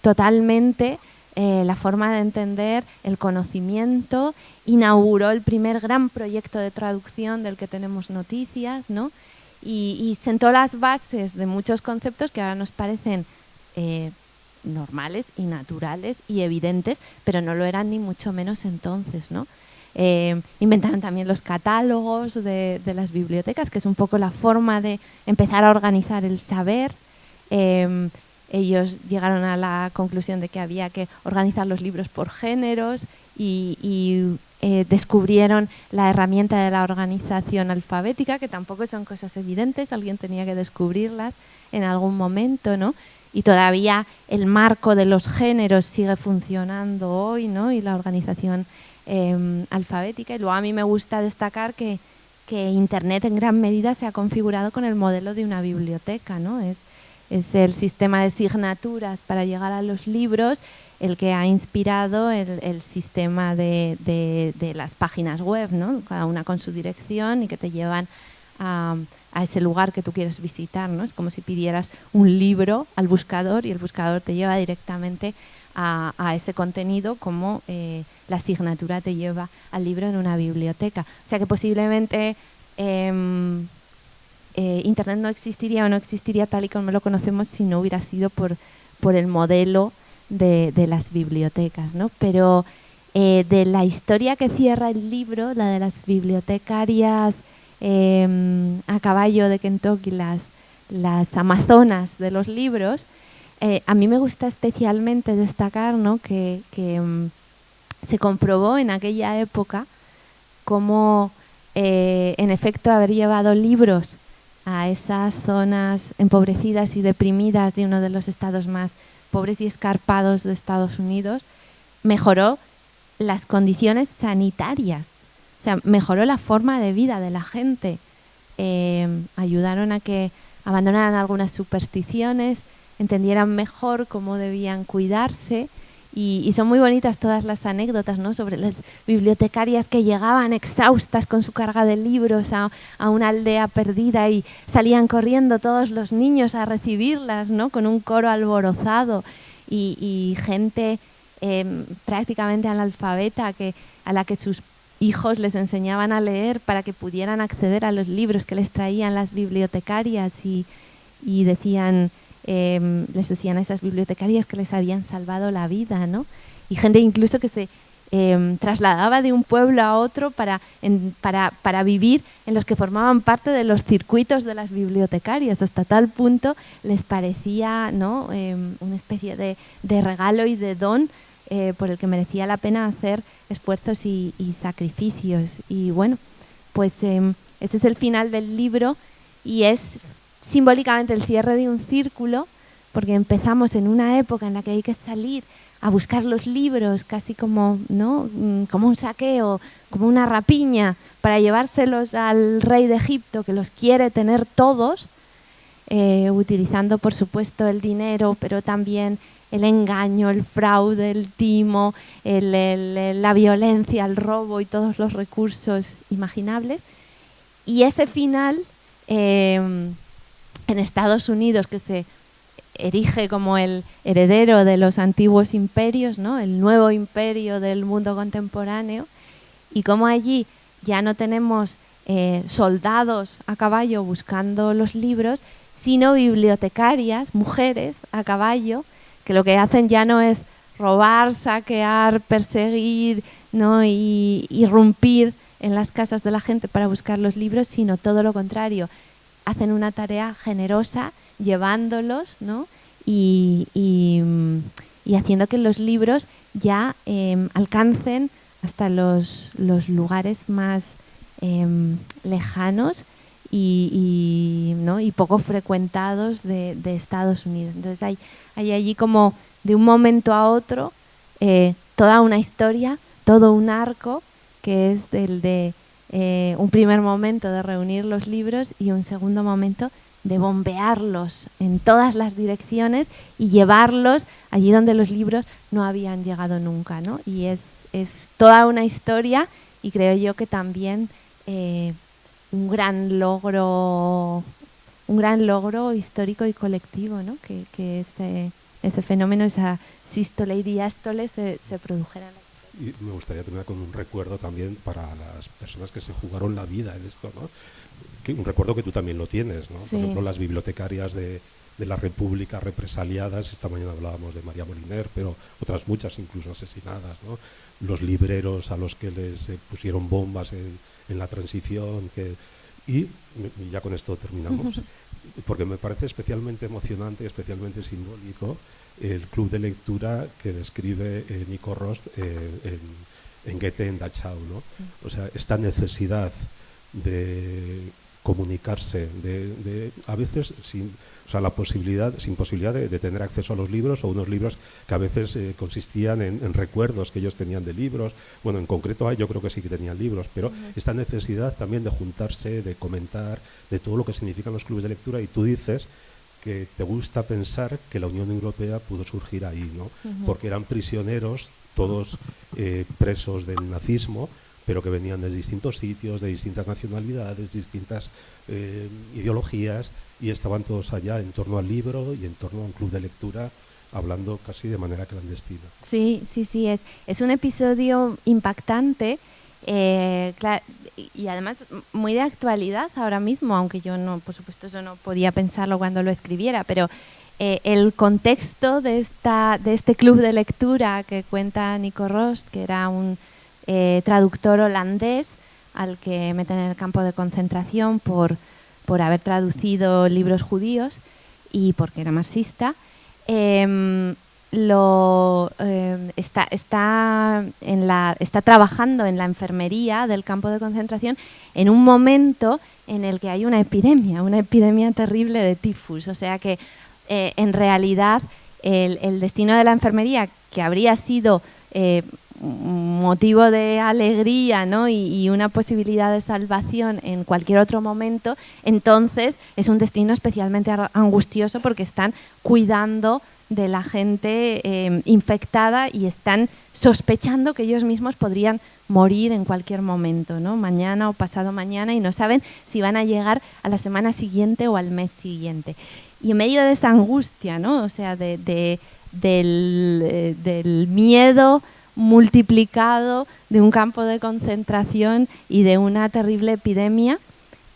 totalmente la forma de entender el conocimiento, inauguró el primer gran proyecto de traducción del que tenemos noticias, ¿no? Y sentó las bases de muchos conceptos que ahora nos parecen normales y naturales y evidentes, pero no lo eran ni mucho menos entonces, ¿no? Inventaron también los catálogos de las bibliotecas, que es un poco la forma de empezar a organizar el saber. Ellos llegaron a la conclusión de que había que organizar los libros por géneros y descubrieron la herramienta de la organización alfabética, que tampoco son cosas evidentes, alguien tenía que descubrirlas en algún momento, ¿no? Y todavía el marco de los géneros sigue funcionando hoy, ¿no? Y la organización alfabética. Y luego a mí me gusta destacar que Internet en gran medida se ha configurado con el modelo de una biblioteca, ¿no? Es el sistema de signaturas para llegar a los libros el que ha inspirado el sistema de las páginas web, ¿no? Cada una con su dirección y que te llevan a ese lugar que tú quieres visitar, ¿no? Es como si pidieras un libro al buscador y el buscador te lleva directamente a ese contenido, como la asignatura te lleva al libro en una biblioteca. O sea que posiblemente Internet no existiría o no existiría tal y como lo conocemos si no hubiera sido por el modelo de las bibliotecas, ¿no? Pero de la historia que cierra el libro, la de las bibliotecarias a caballo de Kentucky, las amazonas de los libros, a mí me gusta especialmente destacar, ¿no?, que se comprobó en aquella época cómo en efecto haber llevado libros a esas zonas empobrecidas y deprimidas de uno de los estados más pobres y escarpados de Estados Unidos mejoró las condiciones sanitarias, o sea, mejoró la forma de vida de la gente, ayudaron a que abandonaran algunas supersticiones, entendieran mejor cómo debían cuidarse. Y son muy bonitas todas las anécdotas, ¿no?, sobre las bibliotecarias que llegaban exhaustas con su carga de libros a una aldea perdida y salían corriendo todos los niños a recibirlas, ¿no?, con un coro alborozado y gente prácticamente analfabeta a la que sus hijos les enseñaban a leer para que pudieran acceder a los libros que les traían las bibliotecarias y decían... les decían a esas bibliotecarias que les habían salvado la vida, ¿no? Y gente incluso que se trasladaba de un pueblo a otro para vivir en los que formaban parte de los circuitos de las bibliotecarias. Hasta tal punto les parecía, ¿no?, una especie de regalo y de don por el que merecía la pena hacer esfuerzos y sacrificios. Y bueno, pues ese es el final del libro y es simbólicamente el cierre de un círculo, porque empezamos en una época en la que hay que salir a buscar los libros casi como, ¿no?, como un saqueo, como una rapiña, para llevárselos al rey de Egipto, que los quiere tener todos, utilizando por supuesto el dinero, pero también el engaño, el fraude, el timo, la violencia, el robo y todos los recursos imaginables. Y ese final en Estados Unidos, que se erige como el heredero de los antiguos imperios, ¿no?, el nuevo imperio del mundo contemporáneo, y como allí ya no tenemos soldados a caballo buscando los libros, sino bibliotecarias, mujeres a caballo, que lo que hacen ya no es robar, saquear, perseguir, ¿no?, y irrumpir en las casas de la gente para buscar los libros, sino todo lo contrario. Hacen una tarea generosa llevándolos, ¿no?, y haciendo que los libros ya alcancen hasta los lugares más lejanos ¿no?, y poco frecuentados de Estados Unidos. Entonces hay allí como de un momento a otro toda una historia, todo un arco, que es el de un primer momento de reunir los libros y un segundo momento de bombearlos en todas las direcciones y llevarlos allí donde los libros no habían llegado nunca, ¿no? Y es toda una historia, y creo yo que también un gran logro histórico y colectivo, ¿no?, que ese fenómeno, esa sístole y diástole se produjera. Y me gustaría terminar con un recuerdo también para las personas que se jugaron la vida en esto, ¿no? Un recuerdo que tú también lo tienes, ¿no? Sí. Por ejemplo, las bibliotecarias de la República represaliadas, esta mañana hablábamos de María Moliner, pero otras muchas incluso asesinadas, ¿no? Los libreros a los que les pusieron bombas en la transición, y ya con esto terminamos, porque me parece especialmente emocionante, especialmente simbólico, el club de lectura que describe Nico Rost en Goethe en Dachau, ¿no? Sí. O sea, esta necesidad de comunicarse, de a veces sin posibilidad de tener acceso a los libros, o unos libros que a veces consistían en recuerdos que ellos tenían de libros. Bueno, en concreto yo creo que sí que tenían libros, pero esta necesidad también de juntarse, de comentar, de todo lo que significan los clubes de lectura. Y tú dices que te gusta pensar que la Unión Europea pudo surgir ahí, ¿no? Porque eran prisioneros, todos presos del nazismo, pero que venían de distintos sitios, de distintas nacionalidades, distintas ideologías, y estaban todos allá en torno al libro y en torno a un club de lectura, hablando casi de manera clandestina. Sí, es un episodio impactante, y además muy de actualidad ahora mismo, aunque yo no, por supuesto, eso no podía pensarlo cuando lo escribiera, pero el contexto de este club de lectura que cuenta Nico Rost, que era un traductor holandés al que meten en el campo de concentración por haber traducido libros judíos y porque era marxista, está trabajando en la enfermería del campo de concentración en un momento en el que hay una epidemia terrible de tifus. O sea que en realidad el destino de la enfermería, que habría sido motivo de alegría, ¿no?, y una posibilidad de salvación en cualquier otro momento, entonces es un destino especialmente angustioso, porque están cuidando de la gente infectada y están sospechando que ellos mismos podrían morir en cualquier momento, ¿no?, mañana o pasado mañana, y no saben si van a llegar a la semana siguiente o al mes siguiente. Y en medio de esa angustia, ¿no?, o sea, del miedo multiplicado de un campo de concentración y de una terrible epidemia,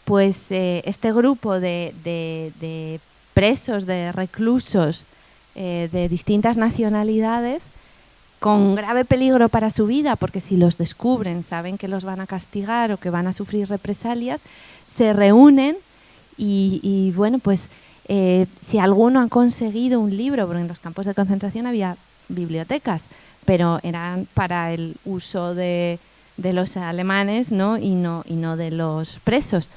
pues este grupo de presos, de reclusos de distintas nacionalidades, con grave peligro para su vida, porque si los descubren saben que los van a castigar o que van a sufrir represalias, se reúnen y bueno, pues si alguno ha conseguido un libro, porque en los campos de concentración había bibliotecas, pero eran para el uso de los alemanes, ¿no? Y no de los presos.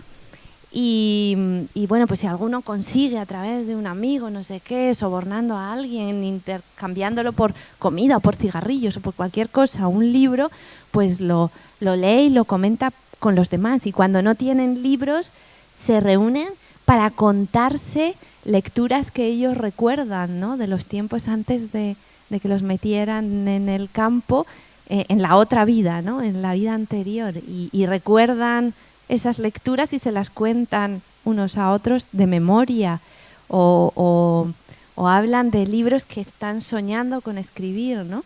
Y bueno, pues si alguno consigue a través de un amigo, no sé qué, sobornando a alguien, intercambiándolo por comida o por cigarrillos o por cualquier cosa, un libro, pues lo lee y lo comenta con los demás. Y cuando no tienen libros, se reúnen para contarse lecturas que ellos recuerdan, ¿no? De los tiempos antes de que los metieran en el campo, en la otra vida, ¿no? En la vida anterior. Y recuerdan esas lecturas y se las cuentan unos a otros de memoria o hablan de libros que están soñando con escribir, ¿no?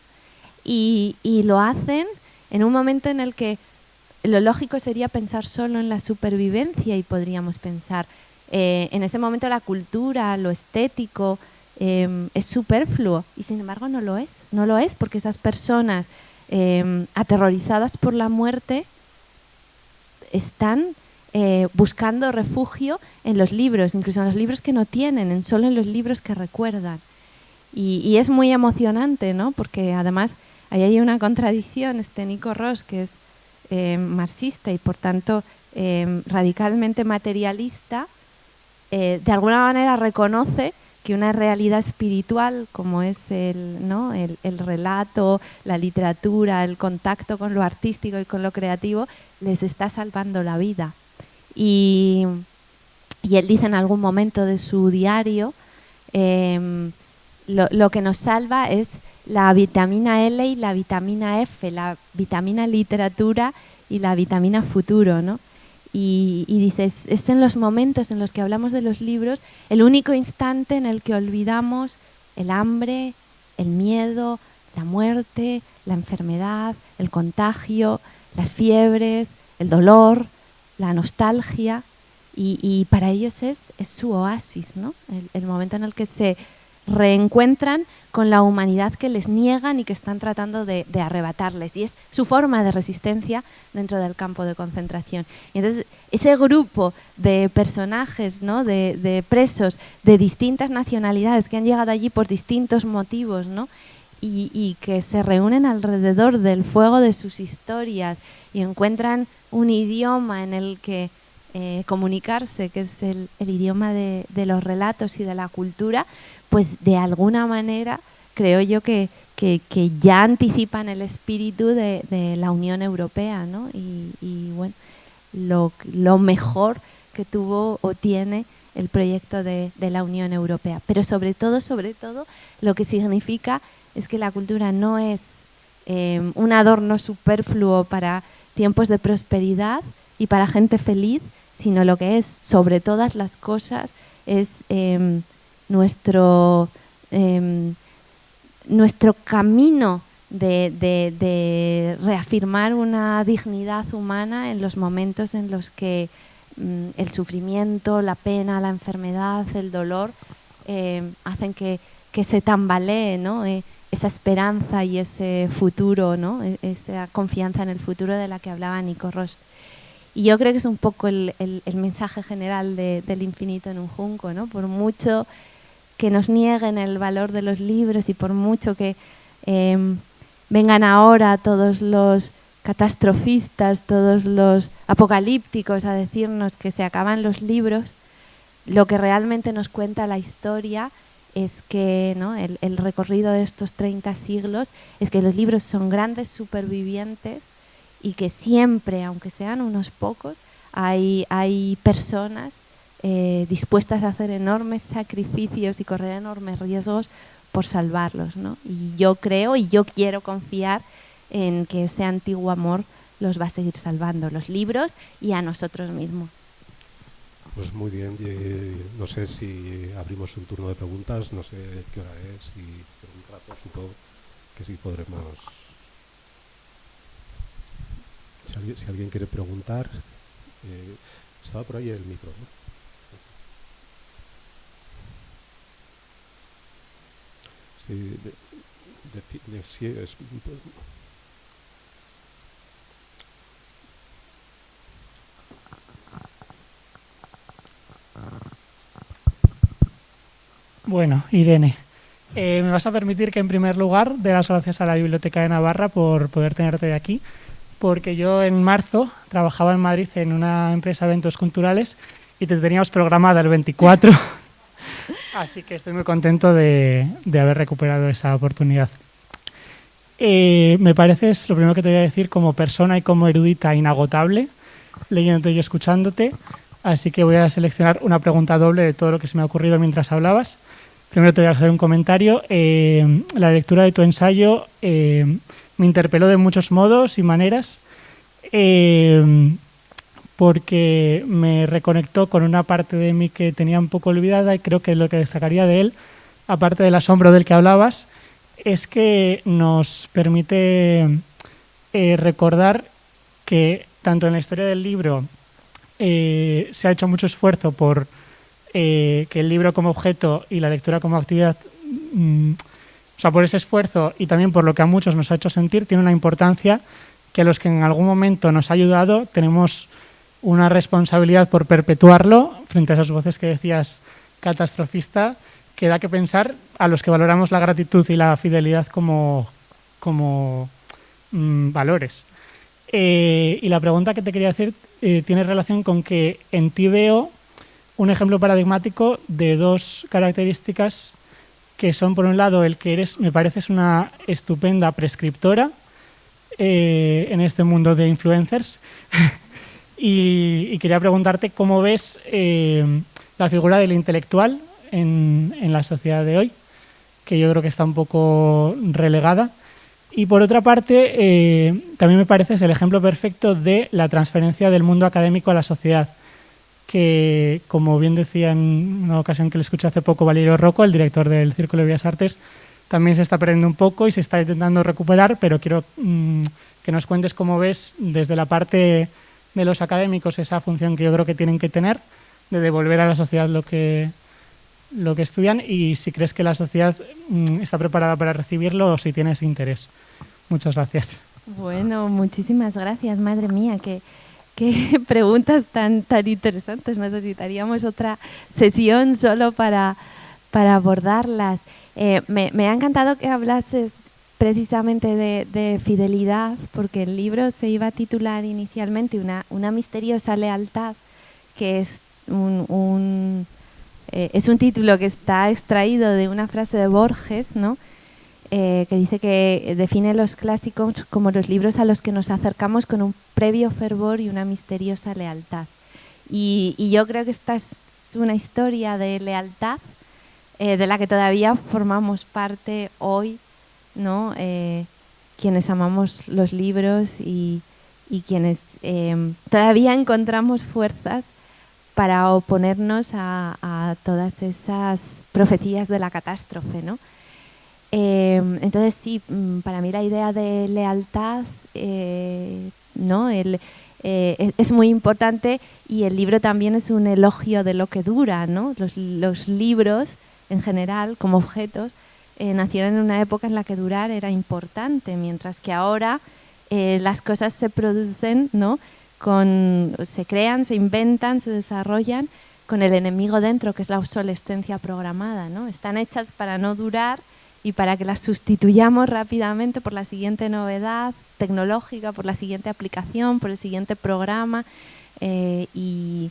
Y lo hacen en un momento en el que lo lógico sería pensar solo en la supervivencia y podríamos pensar en ese momento la cultura, lo estético es superfluo y sin embargo no lo es porque esas personas aterrorizadas por la muerte están buscando refugio en los libros, incluso en los libros que no tienen, solo en los libros que recuerdan. Y es muy emocionante, ¿no? Porque además ahí hay una contradicción. Nico Ross, que es marxista y por tanto radicalmente materialista, de alguna manera reconoce que una realidad espiritual como es el relato, la literatura, el contacto con lo artístico y con lo creativo les está salvando la vida. Y él dice en algún momento de su diario, lo que nos salva es la vitamina L y la vitamina F, la vitamina literatura y la vitamina futuro, ¿no? Y dices, es en los momentos en los que hablamos de los libros el único instante en el que olvidamos el hambre, el miedo, la muerte, la enfermedad, el contagio, las fiebres, el dolor, la nostalgia, y para ellos es su oasis, ¿no? El momento en el que se reencuentran con la humanidad que les niegan y que están tratando de arrebatarles, y es su forma de resistencia dentro del campo de concentración. Y entonces ese grupo de personajes, ¿no? de presos de distintas nacionalidades que han llegado allí por distintos motivos, ¿no? y que se reúnen alrededor del fuego de sus historias y encuentran un idioma en el que comunicarse, que es el idioma de los relatos y de la cultura, pues de alguna manera creo yo que ya anticipan el espíritu de la Unión Europea, ¿no? Y bueno, lo mejor que tuvo o tiene el proyecto de la Unión Europea. Pero sobre todo, lo que significa es que la cultura no es un adorno superfluo para tiempos de prosperidad y para gente feliz, sino lo que es, sobre todas las cosas, es nuestro camino de reafirmar una dignidad humana en los momentos en los que el sufrimiento, la pena, la enfermedad, el dolor hacen que se tambalee, ¿no? Esa esperanza y ese futuro, ¿no? Esa confianza en el futuro de la que hablaba Nico Rost. Y yo creo que es un poco el mensaje general del infinito en un junco, ¿no? Por mucho que nos nieguen el valor de los libros y por mucho que vengan ahora todos los catastrofistas, todos los apocalípticos a decirnos que se acaban los libros, lo que realmente nos cuenta la historia es que, ¿no? el recorrido de estos 30 siglos es que los libros son grandes supervivientes y que siempre, aunque sean unos pocos, hay personas dispuestas a hacer enormes sacrificios y correr enormes riesgos por salvarlos, ¿no? Y yo creo y yo quiero confiar en que ese antiguo amor los va a seguir salvando, los libros y a nosotros mismos. Pues muy bien, no sé si abrimos un turno de preguntas, no sé qué hora es y por un rato supongo que sí podremos. Si alguien quiere preguntar, estaba por ahí el micro, ¿no? Sí, sí, es. Bueno, Irene, me vas a permitir que en primer lugar dé las gracias a la Biblioteca de Navarra por poder tenerte aquí, porque yo en marzo trabajaba en Madrid en una empresa de eventos culturales y te teníamos programada el 24. Así que estoy muy contento de haber recuperado esa oportunidad. Me pareces, lo primero que te voy a decir, como persona y como erudita inagotable, leyéndote y escuchándote. Así que voy a seleccionar una pregunta doble de todo lo que se me ha ocurrido mientras hablabas. Primero te voy a hacer un comentario. La lectura de tu ensayo me interpeló de muchos modos y maneras, porque me reconectó con una parte de mí que tenía un poco olvidada, y creo que lo que destacaría de él, aparte del asombro del que hablabas, es que nos permite recordar que tanto en la historia del libro se ha hecho mucho esfuerzo por que el libro como objeto y la lectura como actividad, o sea, por ese esfuerzo y también por lo que a muchos nos ha hecho sentir, tiene una importancia que los que en algún momento nos ha ayudado tenemos una responsabilidad por perpetuarlo frente a esas voces que decías catastrofista, que da que pensar a los que valoramos la gratitud y la fidelidad como valores. Y la pregunta que te quería hacer tiene relación con que en ti veo un ejemplo paradigmático de dos características que son, por un lado, el que eres, me pareces una estupenda prescriptora en este mundo de influencers. Y quería preguntarte cómo ves la figura del intelectual en la sociedad de hoy, que yo creo que está un poco relegada. Y por otra parte, también me pareces el ejemplo perfecto de la transferencia del mundo académico a la sociedad, que, como bien decía en una ocasión que le escuché hace poco Valerio Rocco, el director del Círculo de Bellas Artes, también se está perdiendo un poco y se está intentando recuperar, pero quiero que nos cuentes cómo ves desde la parte de los académicos esa función que yo creo que tienen que tener, de devolver a la sociedad lo que estudian, y si crees que la sociedad está preparada para recibirlo o si tienes interés. Muchas gracias. Bueno, muchísimas gracias, madre mía, qué preguntas tan interesantes. Necesitaríamos otra sesión solo para abordarlas. Me ha encantado que hablases precisamente de fidelidad, porque el libro se iba a titular inicialmente una misteriosa lealtad, que es un título que está extraído de una frase de Borges, ¿no? Que dice que define los clásicos como los libros a los que nos acercamos con un previo fervor y una misteriosa lealtad. Y yo creo que esta es una historia de lealtad de la que todavía formamos parte hoy, ¿no? Quienes amamos los libros y quienes todavía encontramos fuerzas para oponernos a todas esas profecías de la catástrofe, ¿no? Entonces sí, para mí la idea de lealtad ¿no? Es muy importante, y el libro también es un elogio de lo que dura, ¿no? Los libros en general como objetos nacieron en una época en la que durar era importante, mientras que ahora las cosas se producen, ¿no? Se crean, se inventan, se desarrollan con el enemigo dentro, que es la obsolescencia programada, ¿no? Están hechas para no durar y para que las sustituyamos rápidamente por la siguiente novedad tecnológica, por la siguiente aplicación, por el siguiente programa, y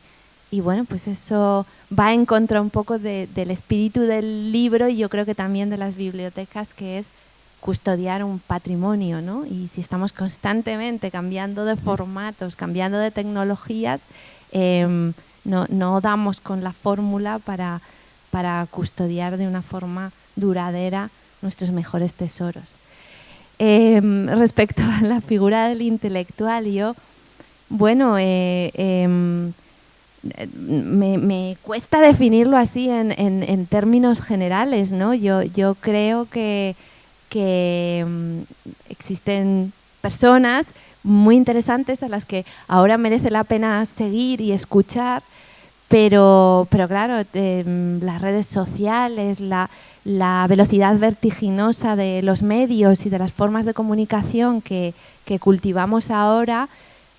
bueno, pues eso va en contra un poco del espíritu del libro, y yo creo que también de las bibliotecas, que es custodiar un patrimonio, ¿no? Y si estamos constantemente cambiando de formatos, cambiando de tecnologías, no damos con la fórmula para custodiar de una forma duradera nuestros mejores tesoros. Respecto a la figura del intelectual, me cuesta definirlo así en términos generales, ¿no? Yo creo que existen personas muy interesantes a las que ahora merece la pena seguir y escuchar, pero claro, las redes sociales, la velocidad vertiginosa de los medios y de las formas de comunicación que cultivamos ahora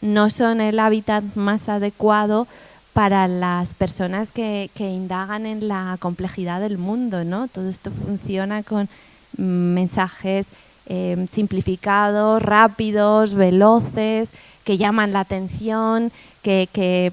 no son el hábitat más adecuado para las personas que indagan en la complejidad del mundo, ¿no? Todo esto funciona con mensajes simplificados, rápidos, veloces, llaman la atención, que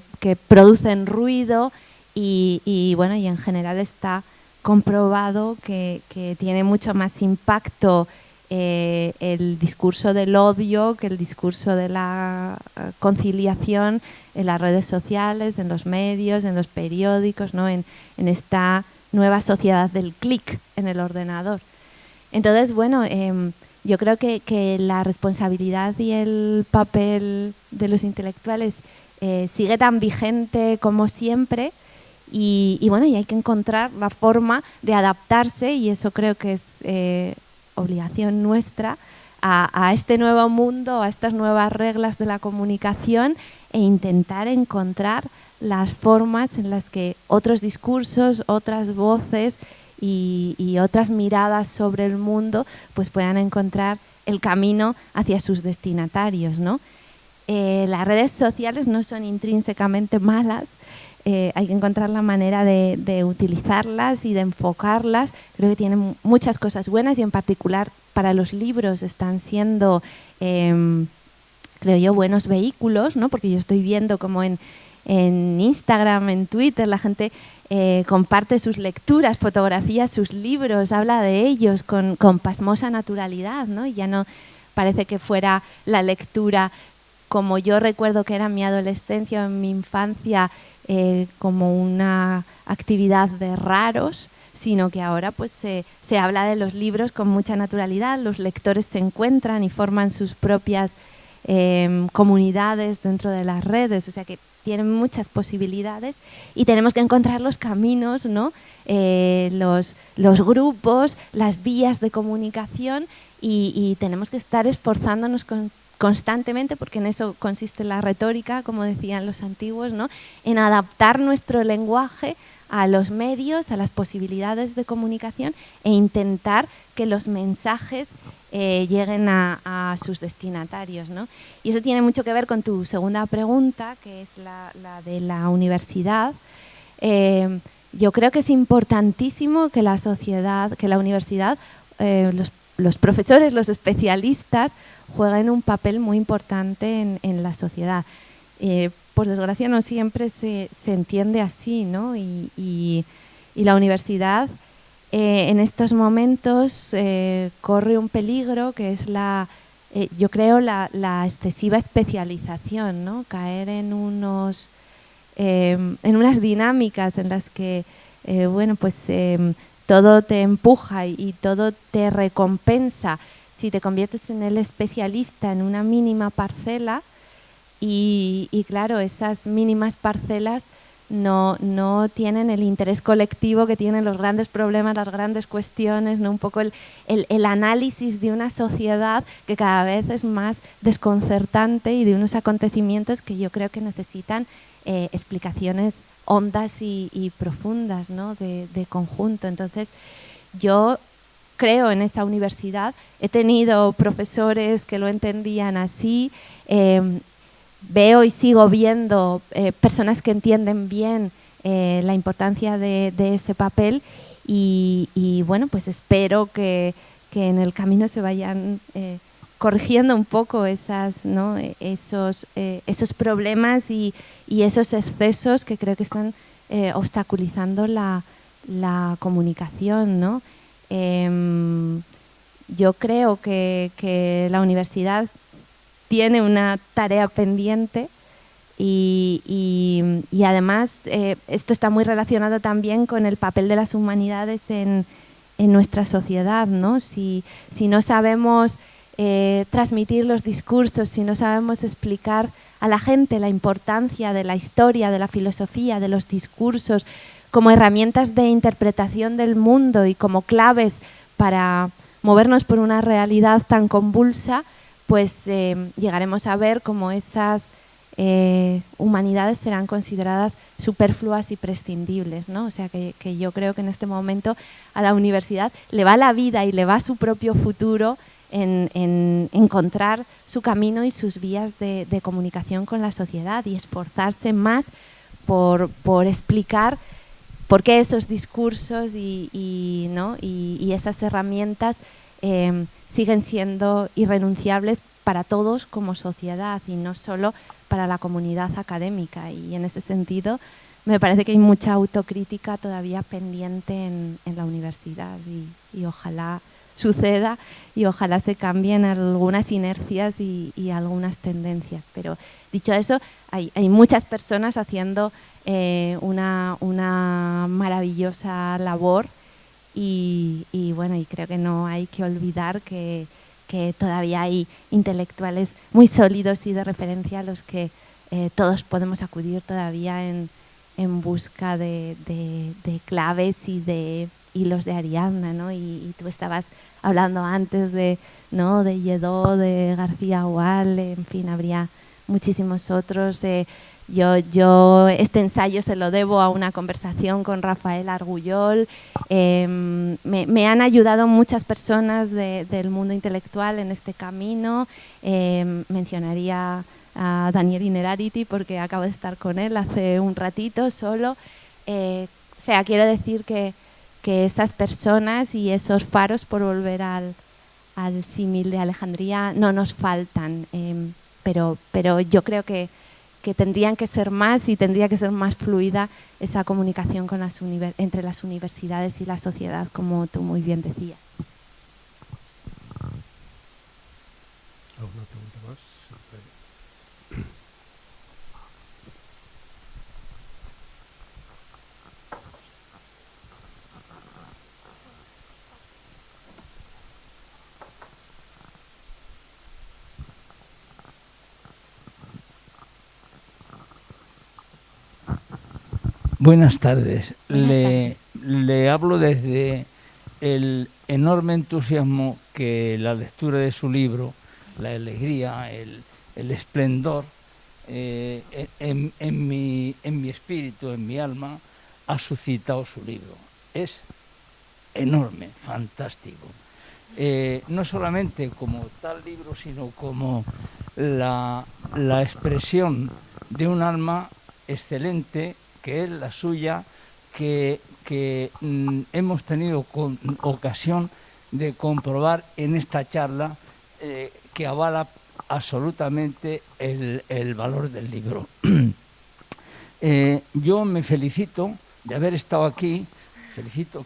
producen ruido y bueno, y en general está comprobado que tiene mucho más impacto el discurso del odio que el discurso de la conciliación en las redes sociales, en los medios, en los periódicos, ¿no? en esta nueva sociedad del clic en el ordenador. Entonces, bueno, yo creo que la responsabilidad y el papel de los intelectuales sigue tan vigente como siempre y bueno, y hay que encontrar la forma de adaptarse, y eso creo que es obligación nuestra, a este nuevo mundo, a estas nuevas reglas de la comunicación, e intentar encontrar las formas en las que otros discursos, otras voces y otras miradas sobre el mundo pues puedan encontrar el camino hacia sus destinatarios, ¿no? Las redes sociales no son intrínsecamente malas, hay que encontrar la manera de utilizarlas y de enfocarlas. Creo que tienen muchas cosas buenas y en particular para los libros están siendo, creo yo, buenos vehículos, ¿no? Porque yo estoy viendo como en Instagram, en Twitter, la gente comparte sus lecturas, fotografía sus libros, habla de ellos con pasmosa naturalidad, ¿no? Y ya no parece que fuera la lectura como yo recuerdo que era en mi adolescencia o en mi infancia, como una actividad de raros, sino que ahora pues se habla de los libros con mucha naturalidad, los lectores se encuentran y forman sus propias comunidades dentro de las redes, o sea que tienen muchas posibilidades y tenemos que encontrar los caminos, ¿no? Los grupos, las vías de comunicación y tenemos que estar esforzándonos constantemente, porque en eso consiste la retórica, como decían los antiguos, ¿no? En adaptar nuestro lenguaje a los medios, a las posibilidades de comunicación e intentar que los mensajes lleguen a sus destinatarios, ¿no? Y eso tiene mucho que ver con tu segunda pregunta, que es la de la universidad. Yo creo que es importantísimo que la sociedad, que la universidad, los profesores, los especialistas jueguen un papel muy importante en la sociedad. Por desgracia no siempre se entiende así, ¿no? Y la universidad en estos momentos corre un peligro que es yo creo la excesiva especialización, ¿no? Caer en unas dinámicas en las que bueno, pues todo te empuja y todo te recompensa si te conviertes en el especialista en una mínima parcela y claro, esas mínimas parcelas no tienen el interés colectivo que tienen los grandes problemas, las grandes cuestiones, ¿no? Un poco el análisis de una sociedad que cada vez es más desconcertante y de unos acontecimientos que yo creo que necesitan explicaciones hondas y profundas, ¿no? de conjunto. Entonces, yo creo en esa universidad, he tenido profesores que lo entendían así, veo y sigo viendo personas que entienden bien la importancia de ese papel y bueno, pues espero que en el camino se vayan corrigiendo un poco ¿no? esos problemas y esos excesos que creo que están obstaculizando la comunicación, ¿no? Yo creo que la universidad tiene una tarea pendiente y además esto está muy relacionado también con el papel de las humanidades en nuestra sociedad, ¿no? Si no sabemos transmitir los discursos, si no sabemos explicar a la gente la importancia de la historia, de la filosofía, de los discursos como herramientas de interpretación del mundo y como claves para movernos por una realidad tan convulsa, pues llegaremos a ver cómo esas humanidades serán consideradas superfluas y prescindibles, ¿no? O sea que yo creo que en este momento a la universidad le va la vida y le va su propio futuro en encontrar su camino y sus vías de comunicación con la sociedad y esforzarse más por explicar por qué esos discursos y esas herramientas siguen siendo irrenunciables para todos como sociedad y no solo para la comunidad académica. Y en ese sentido me parece que hay mucha autocrítica todavía pendiente en la universidad y ojalá suceda y ojalá se cambien algunas inercias y algunas tendencias. Pero dicho eso, hay muchas personas haciendo una maravillosa labor y bueno, y creo que no hay que olvidar que todavía hay intelectuales muy sólidos y de referencia a los que todos podemos acudir todavía en busca de claves y de hilos de Ariadna, ¿no? Y tú estabas hablando antes de Lledó, de García Gual, en fin, habría muchísimos otros. Yo este ensayo se lo debo a una conversación con Rafael Argullol. Me han ayudado muchas personas del mundo intelectual en este camino. Mencionaría a Daniel Innerarity porque acabo de estar con él hace un ratito solo. O sea, quiero decir que esas personas y esos faros, por volver al símil de Alejandría, no nos faltan, pero yo creo que tendrían que ser más y tendría que ser más fluida esa comunicación con entre las universidades y la sociedad, como tú muy bien decías. ¿Alguna pregunta más? Buenas tardes. Le hablo desde el enorme entusiasmo que la lectura de su libro, la alegría, el esplendor, en mi espíritu, en mi alma, ha suscitado su libro. Es enorme, fantástico. No solamente como tal libro, sino como la expresión de un alma excelente, que es la suya, que hemos tenido ocasión de comprobar en esta charla, que avala absolutamente el valor del libro. Yo me felicito de haber estado aquí,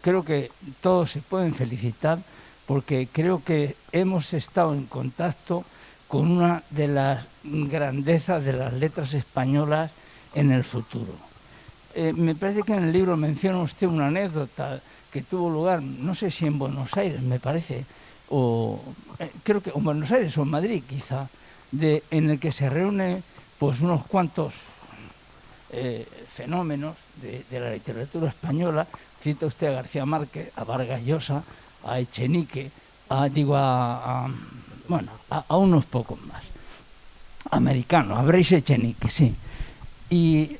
creo que todos se pueden felicitar, porque creo que hemos estado en contacto con una de las grandezas de las letras españolas en el futuro. Me parece que en el libro menciona usted una anécdota que tuvo lugar, no sé si en Buenos Aires, me parece, creo que en Buenos Aires o en Madrid quizá, en el que se reúnen pues unos cuantos fenómenos de la literatura española. Cita usted a García Márquez, a Vargas Llosa, a Echenique, a unos pocos más. Americanos, habréis Echenique, sí. Y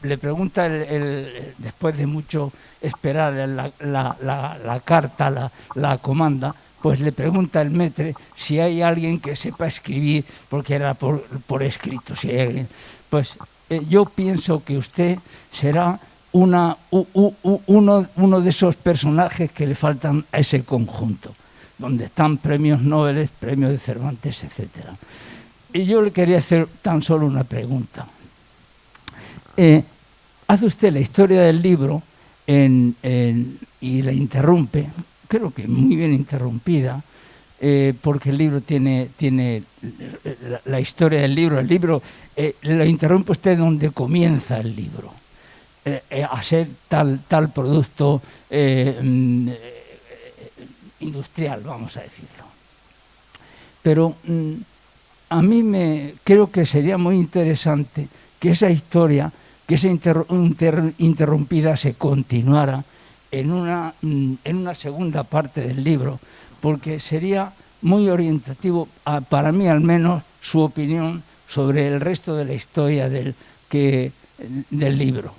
le pregunta, después de mucho esperar la carta, la comanda, pues le pregunta el maître si hay alguien que sepa escribir, porque era por escrito, si hay alguien. Pues yo pienso que usted será uno de esos personajes que le faltan a ese conjunto, donde están premios Nobel, premios de Cervantes, etc. Y yo le quería hacer tan solo una pregunta. Hace usted la historia del libro y la interrumpe, creo que muy bien interrumpida, porque el libro tiene la historia del libro. El libro lo interrumpe usted donde comienza el libro, a ser tal producto industrial, vamos a decirlo. Pero a mí creo que sería muy interesante que esa historia, que esa interrumpida se continuara en una segunda parte del libro, porque sería muy orientativo, para mí al menos, su opinión sobre el resto de la historia del libro.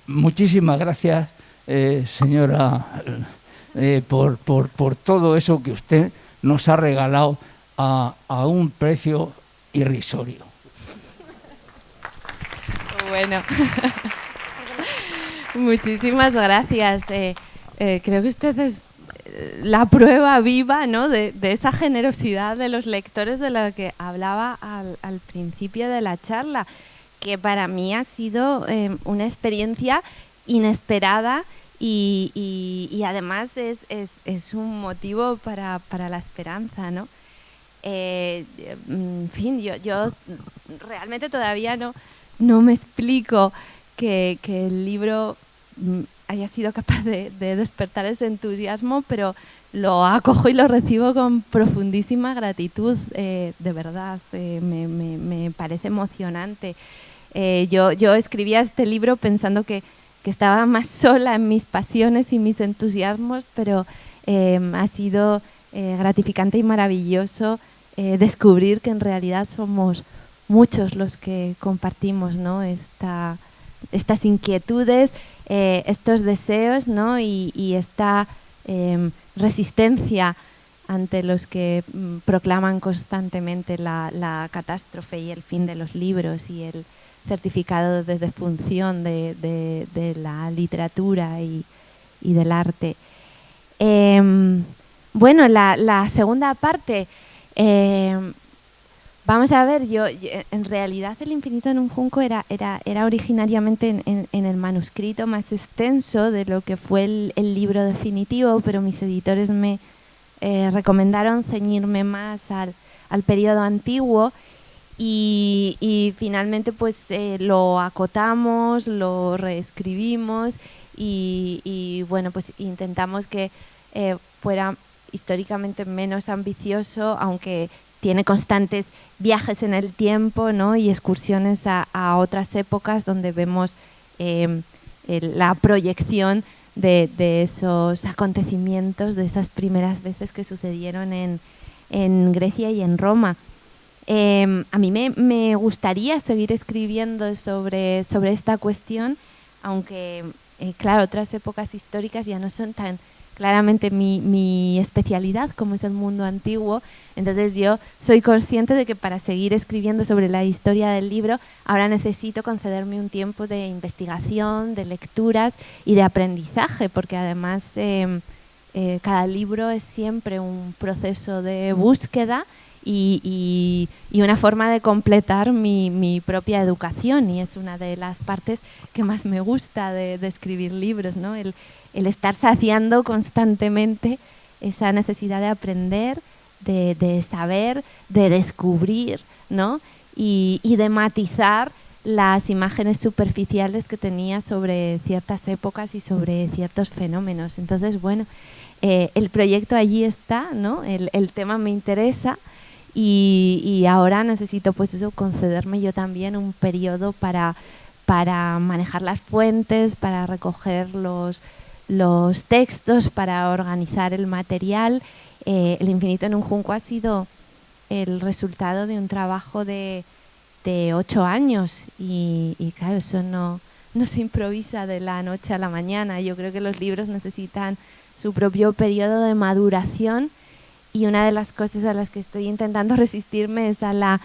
Muchísimas gracias, señora, por todo eso que usted nos ha regalado a un precio irrisorio. Bueno, muchísimas gracias. Creo que usted es la prueba viva, ¿no?, de esa generosidad de los lectores de la que hablaba al principio de la charla, que para mí ha sido una experiencia inesperada y además es un motivo para la esperanza, ¿no? En fin, yo realmente todavía no me explico que el libro haya sido capaz de despertar ese entusiasmo, pero lo acojo y lo recibo con profundísima gratitud, de verdad, me parece emocionante. Yo escribía este libro pensando que estaba más sola en mis pasiones y mis entusiasmos, pero ha sido gratificante y maravilloso descubrir que en realidad somos muchos los que compartimos, ¿no?, estas inquietudes, estos deseos, ¿no?, y esta resistencia ante los que proclaman constantemente la catástrofe y el fin de los libros y el certificado de defunción de la literatura y del arte. Bueno, la segunda parte, vamos a ver, yo en realidad El infinito en un junco era originariamente en el manuscrito más extenso de lo que fue el libro definitivo, pero mis editores me recomendaron ceñirme más al periodo antiguo y finalmente pues lo acotamos, lo reescribimos y bueno, pues intentamos que fuera históricamente menos ambicioso, aunque tiene constantes viajes en el tiempo, ¿no?, y excursiones a otras épocas donde vemos la proyección de esos acontecimientos, de esas primeras veces que sucedieron en Grecia y en Roma. A mí me gustaría seguir escribiendo sobre esta cuestión, aunque, claro, otras épocas históricas ya no son tan claramente mi especialidad como es el mundo antiguo. Entonces yo soy consciente de que para seguir escribiendo sobre la historia del libro ahora necesito concederme un tiempo de investigación, de lecturas y de aprendizaje, porque además cada libro es siempre un proceso de búsqueda y una forma de completar mi propia educación, y es una de las partes que más me gusta de escribir libros, ¿no? El estar saciando constantemente esa necesidad de aprender, de saber, de descubrir, ¿no?, y de matizar las imágenes superficiales que tenía sobre ciertas épocas y sobre ciertos fenómenos. Entonces, bueno, el proyecto allí está, ¿no?, el tema me interesa y ahora necesito pues eso, concederme yo también un periodo para manejar las fuentes, para recoger los textos, para organizar el material. El infinito en un junco ha sido el resultado de un trabajo de 8 años y claro, eso no se improvisa de la noche a la mañana. Yo creo que los libros necesitan su propio periodo de maduración y una de las cosas a las que estoy intentando resistirme es a la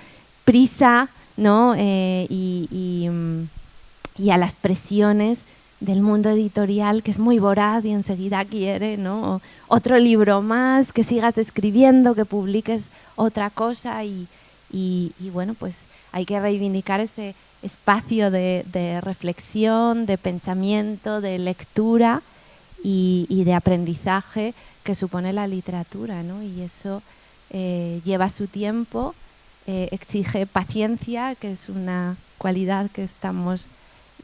prisa, ¿no?, y a las presiones del mundo editorial, que es muy voraz y enseguida quiere, ¿no?, otro libro más, que sigas escribiendo, que publiques otra cosa y bueno, pues hay que reivindicar ese espacio de reflexión, de pensamiento, de lectura y de aprendizaje que supone la literatura, ¿no? Y eso lleva su tiempo, exige paciencia, que es una cualidad que estamos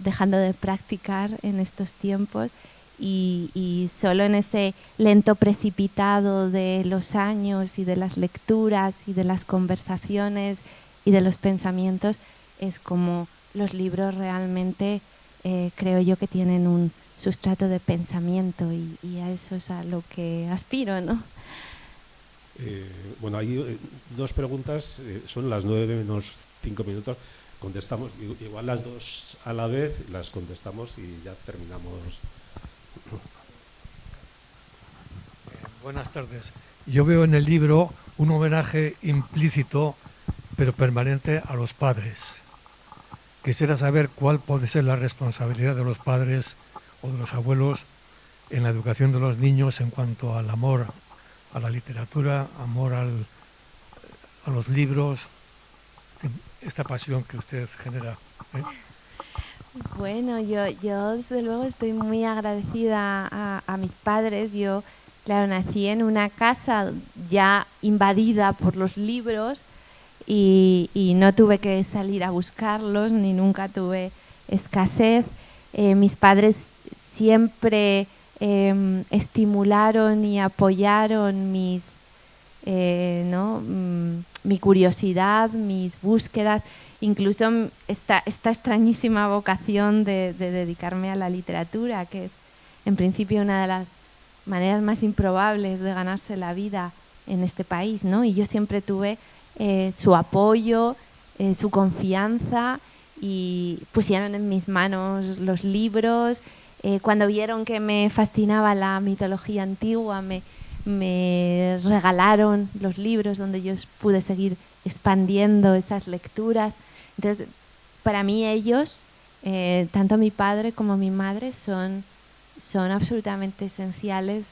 dejando de practicar en estos tiempos y solo en ese lento precipitado de los años y de las lecturas y de las conversaciones y de los pensamientos es como los libros realmente creo yo que tienen un sustrato de pensamiento y a eso es a lo que aspiro, ¿no? Bueno, hay dos preguntas, son las 9 menos 5 minutos. Contestamos igual las dos a la vez, las contestamos y ya terminamos. Buenas tardes. Yo veo en el libro un homenaje implícito pero permanente a los padres. Quisiera saber cuál puede ser la responsabilidad de los padres o de los abuelos en la educación de los niños en cuanto al amor a la literatura, amor a los libros, esta pasión que usted genera, ¿eh? Bueno, yo desde luego estoy muy agradecida a mis padres. Yo, claro, nací en una casa ya invadida por los libros y no tuve que salir a buscarlos, ni nunca tuve escasez. Mis padres siempre estimularon y apoyaron mi curiosidad, mis búsquedas, incluso esta extrañísima vocación de dedicarme a la literatura, que es en principio una de las maneras más improbables de ganarse la vida en este país, ¿no? Y yo siempre tuve su apoyo, su confianza, y pusieron en mis manos los libros. Cuando vieron que me fascinaba la mitología antigua, me regalaron los libros donde yo pude seguir expandiendo esas lecturas. Entonces, para mí ellos, tanto mi padre como mi madre, son absolutamente esenciales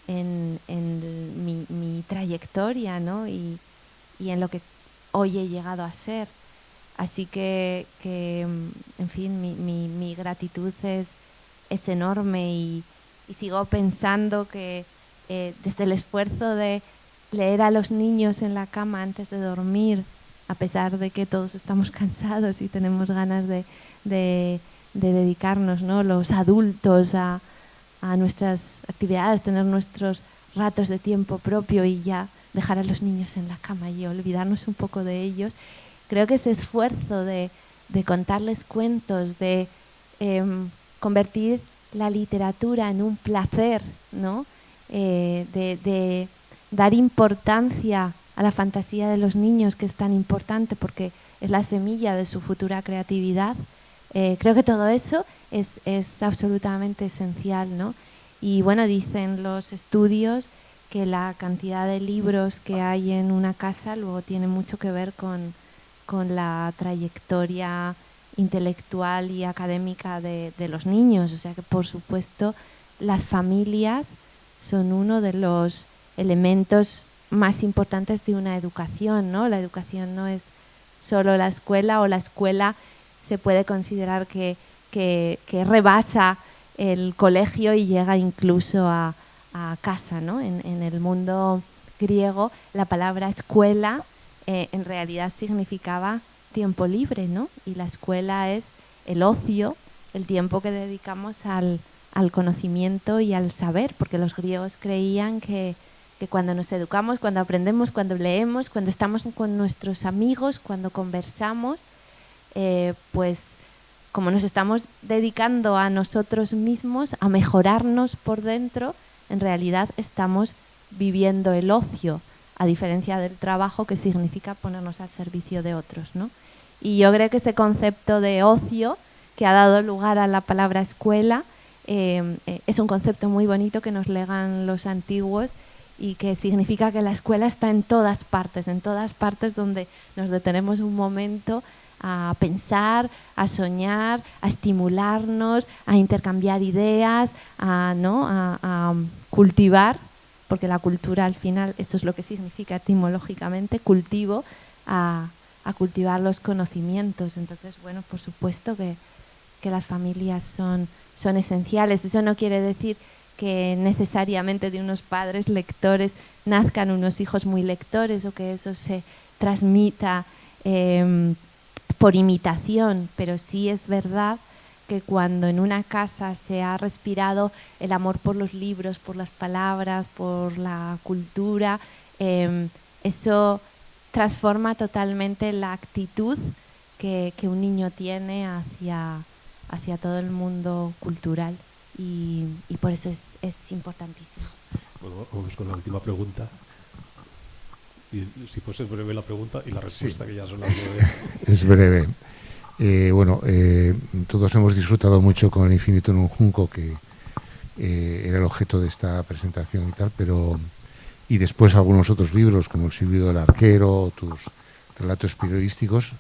en mi trayectoria, ¿no? y en lo que hoy he llegado a ser. Así que en fin, mi gratitud es enorme, y sigo pensando que desde el esfuerzo de leer a los niños en la cama antes de dormir, a pesar de que todos estamos cansados y tenemos ganas de dedicarnos, ¿no?, los adultos a nuestras actividades, tener nuestros ratos de tiempo propio y ya dejar a los niños en la cama y olvidarnos un poco de ellos. Creo que ese esfuerzo de contarles cuentos, de convertir la literatura en un placer, ¿no?, de dar importancia a la fantasía de los niños, que es tan importante porque es la semilla de su futura creatividad. Creo que todo eso es absolutamente esencial, ¿no? Y bueno, dicen los estudios que la cantidad de libros que hay en una casa luego tiene mucho que ver con la trayectoria intelectual y académica de los niños. O sea que, por supuesto, las familias son uno de los elementos más importantes de una educación, ¿no? La educación no es solo la escuela, o la escuela se puede considerar que rebasa el colegio y llega incluso a casa, ¿no? En el mundo griego, la palabra escuela en realidad significaba tiempo libre, ¿no? Y la escuela es el ocio, el tiempo que dedicamos al conocimiento y al saber, porque los griegos creían que cuando nos educamos, cuando aprendemos, cuando leemos, cuando estamos con nuestros amigos, cuando conversamos, pues como nos estamos dedicando a nosotros mismos, a mejorarnos por dentro, en realidad estamos viviendo el ocio, a diferencia del trabajo, que significa ponernos al servicio de otros, ¿no? Y yo creo que ese concepto de ocio que ha dado lugar a la palabra escuela es un concepto muy bonito que nos legan los antiguos, y que significa que la escuela está en todas partes donde nos detenemos un momento a pensar, a soñar, a estimularnos, a intercambiar ideas, a cultivar, porque la cultura al final eso es lo que significa etimológicamente, cultivo, a cultivar los conocimientos. Entonces, bueno, por supuesto que las familias son esenciales. Eso no quiere decir que necesariamente de unos padres lectores nazcan unos hijos muy lectores, o que eso se transmita por imitación, pero sí es verdad que cuando en una casa se ha respirado el amor por los libros, por las palabras, por la cultura, eso transforma totalmente la actitud que un niño tiene hacia todo el mundo cultural, y por eso es importantísimo. Bueno, vamos con la última pregunta. Y si puede ser breve la pregunta y la respuesta, sí, que ya son las 9. Es breve. Todos hemos disfrutado mucho con El infinito en un junco, que era el objeto de esta presentación y tal, y después algunos otros libros como El silbido del arquero, tus relatos periodísticos,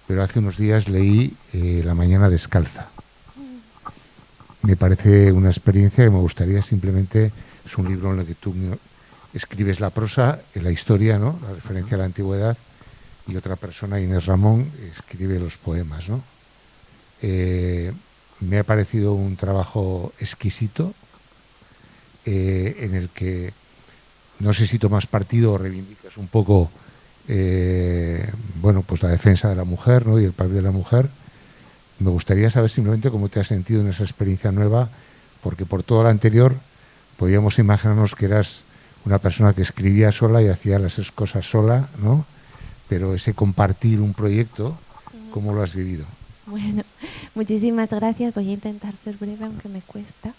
pero hace unos días leí La mañana descalza. me parece una experiencia que me gustaría simplemente, es un libro en el que tú escribes la prosa, la historia, ¿no? La referencia a la antigüedad, y otra persona, Inés Ramón, escribe los poemas, ¿no? Me ha parecido un trabajo exquisito, en el que no sé si tomas partido o reivindicas un poco bueno, pues la defensa de la mujer, ¿no? Y el papel de la mujer. Me gustaría saber simplemente cómo te has sentido en esa experiencia nueva, porque por todo lo anterior podíamos imaginarnos que eras una persona que escribía sola y hacía las cosas sola, ¿no? Pero ese compartir un proyecto, ¿cómo lo has vivido? Bueno, muchísimas gracias. Voy a intentar ser breve, aunque me cuesta.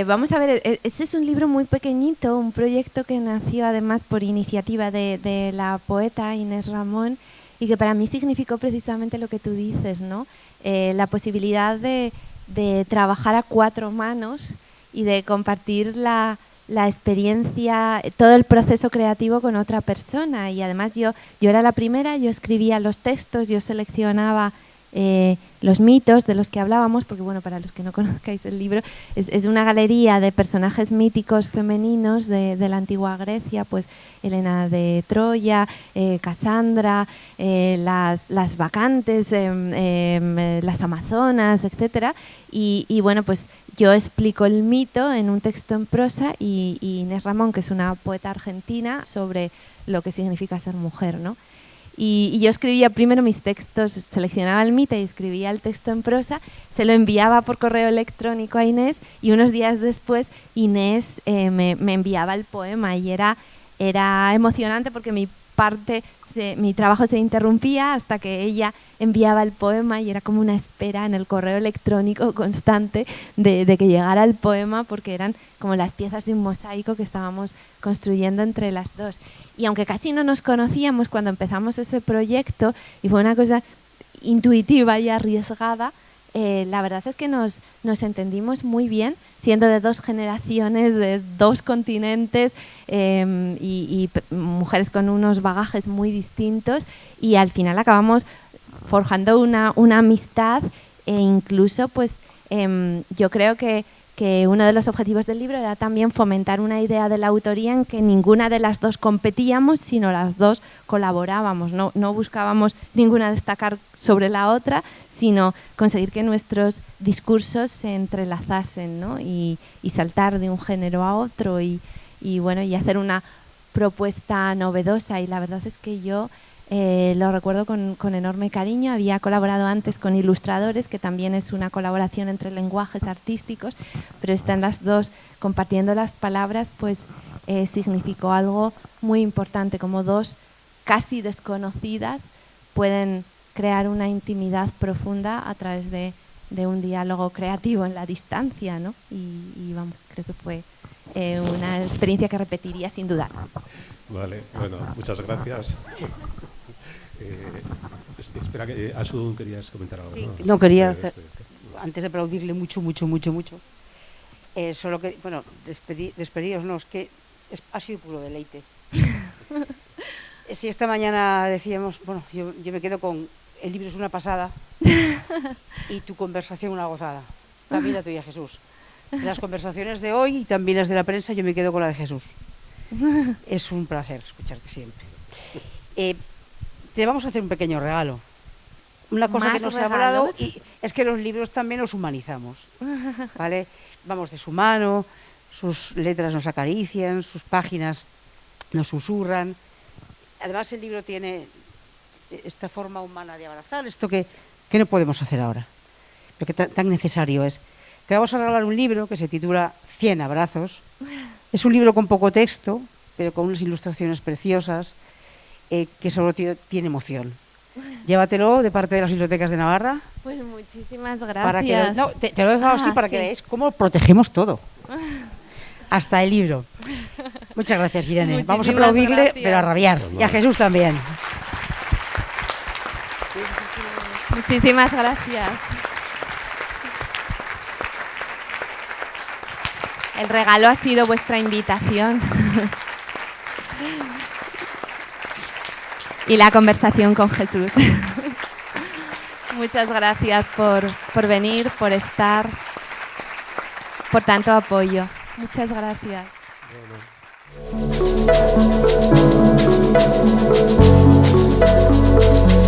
Vamos a ver, este es un libro muy pequeñito, un proyecto que nació además por iniciativa de la poeta Inés Ramón, y que para mí significó precisamente lo que tú dices, ¿no? La posibilidad de trabajar a 4 manos y de compartir la experiencia, todo el proceso creativo con otra persona. Y además yo era la primera, yo escribía los textos, yo seleccionaba los mitos de los que hablábamos, porque bueno, para los que no conozcáis el libro, es una galería de personajes míticos femeninos de la antigua Grecia, pues Helena de Troya, Casandra, las bacantes, las amazonas, etcétera. Y bueno, pues yo explico el mito en un texto en prosa, y Inés Ramón, que es una poeta argentina, sobre lo que significa ser mujer, ¿no? Y yo escribía primero mis textos, seleccionaba el mito y escribía el texto en prosa, se lo enviaba por correo electrónico a Inés, y unos días después Inés me enviaba el poema, y era emocionante porque mi trabajo se interrumpía hasta que ella enviaba el poema, y era como una espera en el correo electrónico constante de que llegara el poema, porque eran como las piezas de un mosaico que estábamos construyendo entre las dos. Y aunque casi no nos conocíamos cuando empezamos ese proyecto, y fue una cosa intuitiva y arriesgada, la verdad es que nos entendimos muy bien, siendo de 2 generaciones, de 2 continentes, y mujeres con unos bagajes muy distintos, y al final acabamos forjando una amistad, e incluso pues yo creo que uno de los objetivos del libro era también fomentar una idea de la autoría en que ninguna de las 2 competíamos, sino las 2 colaborábamos, no buscábamos ninguna destacar sobre la otra, sino conseguir que nuestros discursos se entrelazasen, ¿no? y saltar de un género a otro, y bueno, y hacer una propuesta novedosa. Y la verdad es que yo lo recuerdo con enorme cariño. Había colaborado antes con ilustradores, que también es una colaboración entre lenguajes artísticos, pero están las 2 compartiendo las palabras, pues significó algo muy importante, como 2 casi desconocidas pueden crear una intimidad profunda a través de un diálogo creativo en la distancia, ¿no? Y vamos, creo que fue una experiencia que repetiría sin dudar. Vale, bueno, muchas gracias. Espera, que Asun, querías comentar algo. Sí, no quería hacer, antes de aplaudirle mucho, solo que, bueno, despediros, no, es que ha sido puro deleite. Si esta mañana decíamos, bueno, yo me quedo con el libro es una pasada y tu conversación una gozada, también la tuya, Jesús. Las conversaciones de hoy y también las de la prensa, yo me quedo con la de Jesús. Es un placer escucharte siempre. Te vamos a hacer un pequeño regalo. Una cosa que no se ha hablado, y es que los libros también los humanizamos, ¿vale? Vamos de su mano, sus letras nos acarician, sus páginas nos susurran. Además, el libro tiene esta forma humana de abrazar, esto que no podemos hacer ahora, pero que tan necesario es. Te vamos a regalar un libro que se titula 100 abrazos. Es un libro con poco texto, pero con unas ilustraciones preciosas, que sobre todo tiene emoción. Llévatelo de parte de las bibliotecas de Navarra. Pues muchísimas gracias. Para que te lo he dejado así para que veáis cómo protegemos todo. Hasta el libro. Muchas gracias, Irene. Muchísimas Vamos a aplaudirle, gracias. pero a rabiar. Y a Jesús también. Muchísimas gracias. El regalo ha sido vuestra invitación. Y la conversación con Jesús. Muchas gracias por venir, por estar, por tanto apoyo. Muchas gracias. Bueno.